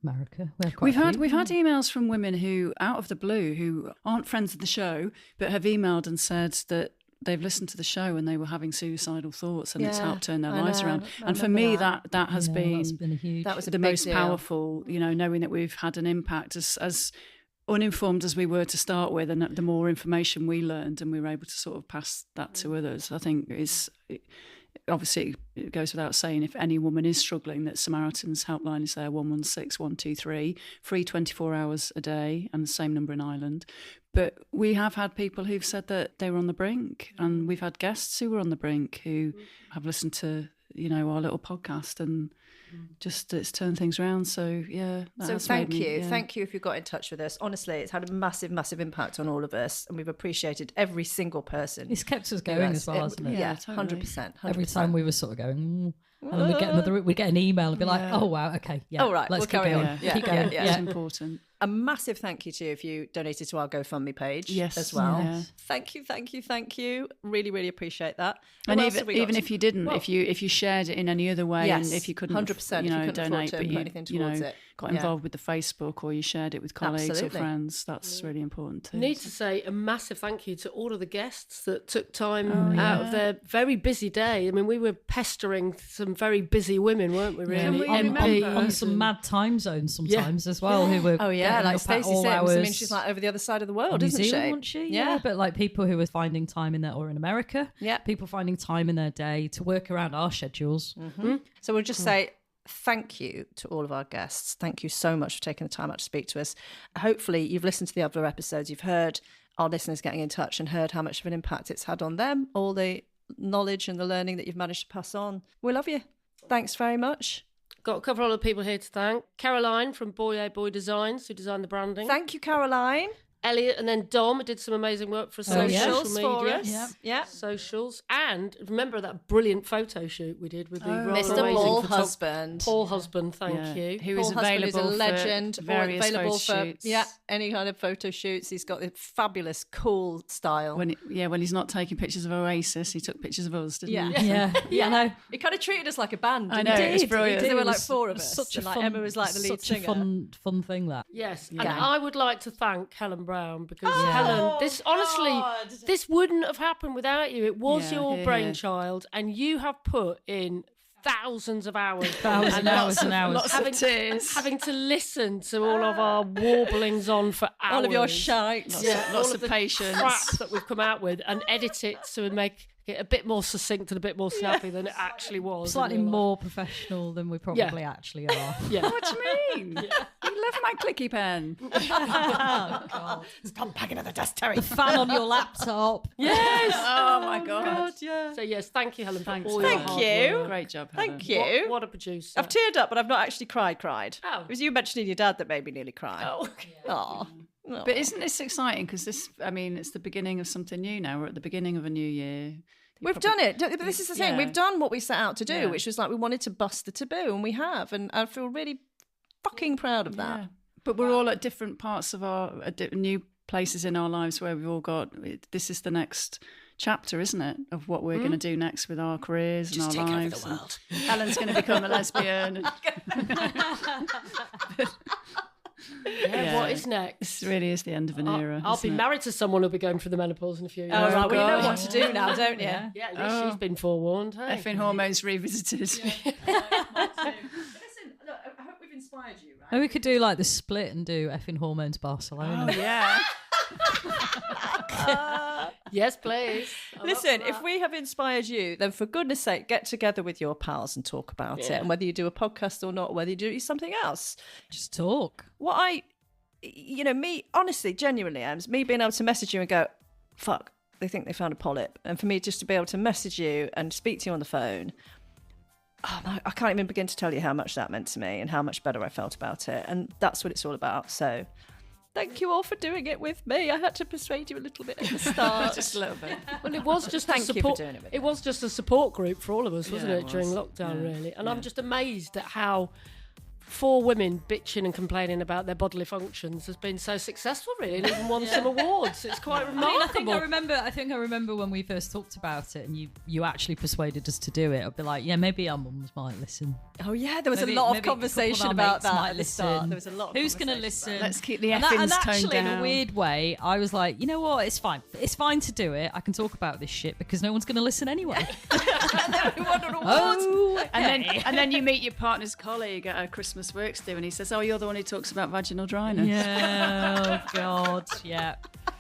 America. We've had emails from women who, out of the blue, who aren't friends of the show, but have emailed and said that they've listened to the show and they were having suicidal thoughts, and it's helped turn their lives around. And for me, that has been huge. That was the most powerful. Knowing that we've had an impact as uninformed as we were to start with, and the more information we learned and we were able to sort of pass that to others, I think obviously it goes without saying, if any woman is struggling, that Samaritan's helpline is there, 116 123, free 24 hours a day, and the same number in Ireland. But we have had people who've said that they were on the brink, and we've had guests who were on the brink who have listened to our little podcast, and just it's turned things around. So thank you. Thank you if you got in touch with us. Honestly, it's had a massive impact on all of us, and we've appreciated every single person. It's kept us going as well, hasn't it? Yeah, 100%. Every time we were sort of going, and then we'd get an email and be like, oh wow, okay, yeah, all right, let's we'll carry on. Keep going. It's important. A massive thank you to you if you donated to our GoFundMe page as well. Yeah. Thank you. Really, really appreciate that. And even if you didn't, if you shared it in any other way, and if you couldn't, 100%, donate, but anything towards it, got involved with the Facebook, or you shared it with colleagues or friends, that's really important too. Need to say a massive thank you to all of the guests that took time out of their very busy day. I mean, we were pestering some very busy women, weren't we? Really, on some mad time zones sometimes as well. Who were like Stacey said. I mean, she's like over the other side of the world, isn't she? Wasn't she? Yeah, but like people who were finding time in or in America. Yeah, people finding time in their day to work around our schedules. Mm-hmm. So we'll just say thank you to all of our guests. Thank you so much for taking the time out to speak to us. Hopefully you've listened to the other episodes. You've heard our listeners getting in touch and heard how much of an impact it's had on them, all the knowledge and the learning that you've managed to pass on. We love you. Thanks very much. Got a couple of other people here to thank. Caroline from Boy Designs, who designed the branding. Thank you, Caroline. Elliot and then Dom, who did some amazing work for us on social media. Socials. And remember that brilliant photo shoot we did with the Mr. Paul Husband. Paul Husband, thank you. Who is available for a legend. Various photo shoots. Yeah, any kind of photo shoots. He's got a fabulous, cool style. When he's not taking pictures of Oasis, he took pictures of us, didn't he? Yeah. He kind of treated us like a band. I know, it's brilliant. There were like four of us. Such a fun, fun, Emma was like the lead singer. Such a fun thing that. Yes, and I would like to thank Helen Brown, because Helen, this wouldn't have happened without you. It was your brainchild, and you have put in thousands of hours, lots of tears, having to listen to all of our warblings on for hours, all of your shite, lots of patience, crap that we've come out with, and edit it to make it a bit more succinct and a bit more snappy than it actually was. Slightly more professional than we probably actually are. Yeah. What do you mean? You love my clicky pen. Oh, God. Stop packing at the desk, Terry. The fan on your laptop. Yes. Oh, my God. Yeah. So, yes, thank you, Helen. Thanks. Thank you. Great job, Helen. Thank you. What a producer. I've teared up, but I've not actually cried. Oh. It was you mentioning your dad that made me nearly cry. Oh, okay. Oh. But isn't this exciting? Because it's the beginning of something new now. We're at the beginning of a new year. We've done it. But this is the thing. We've done what we set out to do, which was like we wanted to bust the taboo, and we have. And I feel really fucking proud of that. Yeah. But we're all at different parts of our new places in our lives where we've all got. This is the next chapter, isn't it, of what we're going to do next with our careers and our lives. Over the world. Helen's going to become a lesbian. What is next? This really is the end of an era. I'll be married to someone who'll be going through the menopause in a few years. Oh, right. Well, you know what to do now, don't you? Yeah, at least she's been forewarned. Hey? Effin Hormones revisited. Listen, look, I hope we've inspired you, right? Maybe we could do like the split and do Effin Hormones Barcelona. Oh, yeah. Yes, please. Listen, if we have inspired you, then for goodness sake, get together with your pals and talk about it. And whether you do a podcast or not, or whether you do something else, just talk. Me, honestly, genuinely, me being able to message you and go, fuck, they think they found a polyp. And for me just to be able to message you and speak to you on the phone, I can't even begin to tell you how much that meant to me and how much better I felt about it. And that's what it's all about. So thank you all for doing it with me. I had to persuade you a little bit at the start. Just a little bit. Well, it was just Thank you for doing it with me. It was just a support group for all of us, wasn't it, during lockdown, Yeah. really? And I'm just amazed at how 4 women bitching and complaining about their bodily functions has been so successful, really, and even won some awards. It's quite remarkable. I think I remember when we first talked about it, and you actually persuaded us to do it. I'd be like, yeah, maybe our mums might listen. Oh yeah, there was a lot of conversation about that at the start. There was a lot. Who's going to listen? Let's keep the effins toned actually, down. in a weird way, I was like, you know what? It's fine. It's fine to do it. I can talk about this shit because no one's going to listen anyway. And then we won an award. And then you meet your partner's colleague at a Christmas works do, and he says, "Oh, you're the one who talks about vaginal dryness." Yeah. Oh God. Yeah.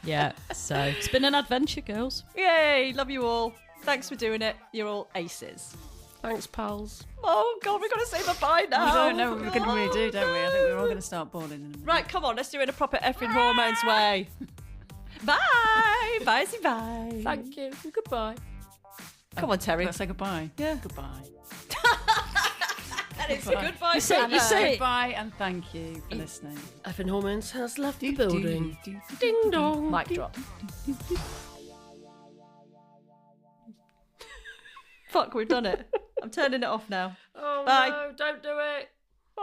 Yeah. So it's been an adventure, girls. Yay! Love you all. Thanks for doing it. You're all aces. Thanks, pals. Oh God, we've got to say bye now. We don't know what we're going to really do, don't we? I think we're all going to start bawling in a minute. Right, come on, let's do it in a proper Effin Hormones way. Bye. Bye. Thank you. Goodbye. Come on, Terry. Let's say goodbye. Yeah. Goodbye. And it's a goodbye. You say goodbye and thank you for listening. Effin Hormones has left the building. Ding dong. Mic drop. Fuck, we've done it. I'm turning it off now. Oh Bye. no, don't do it. Bye.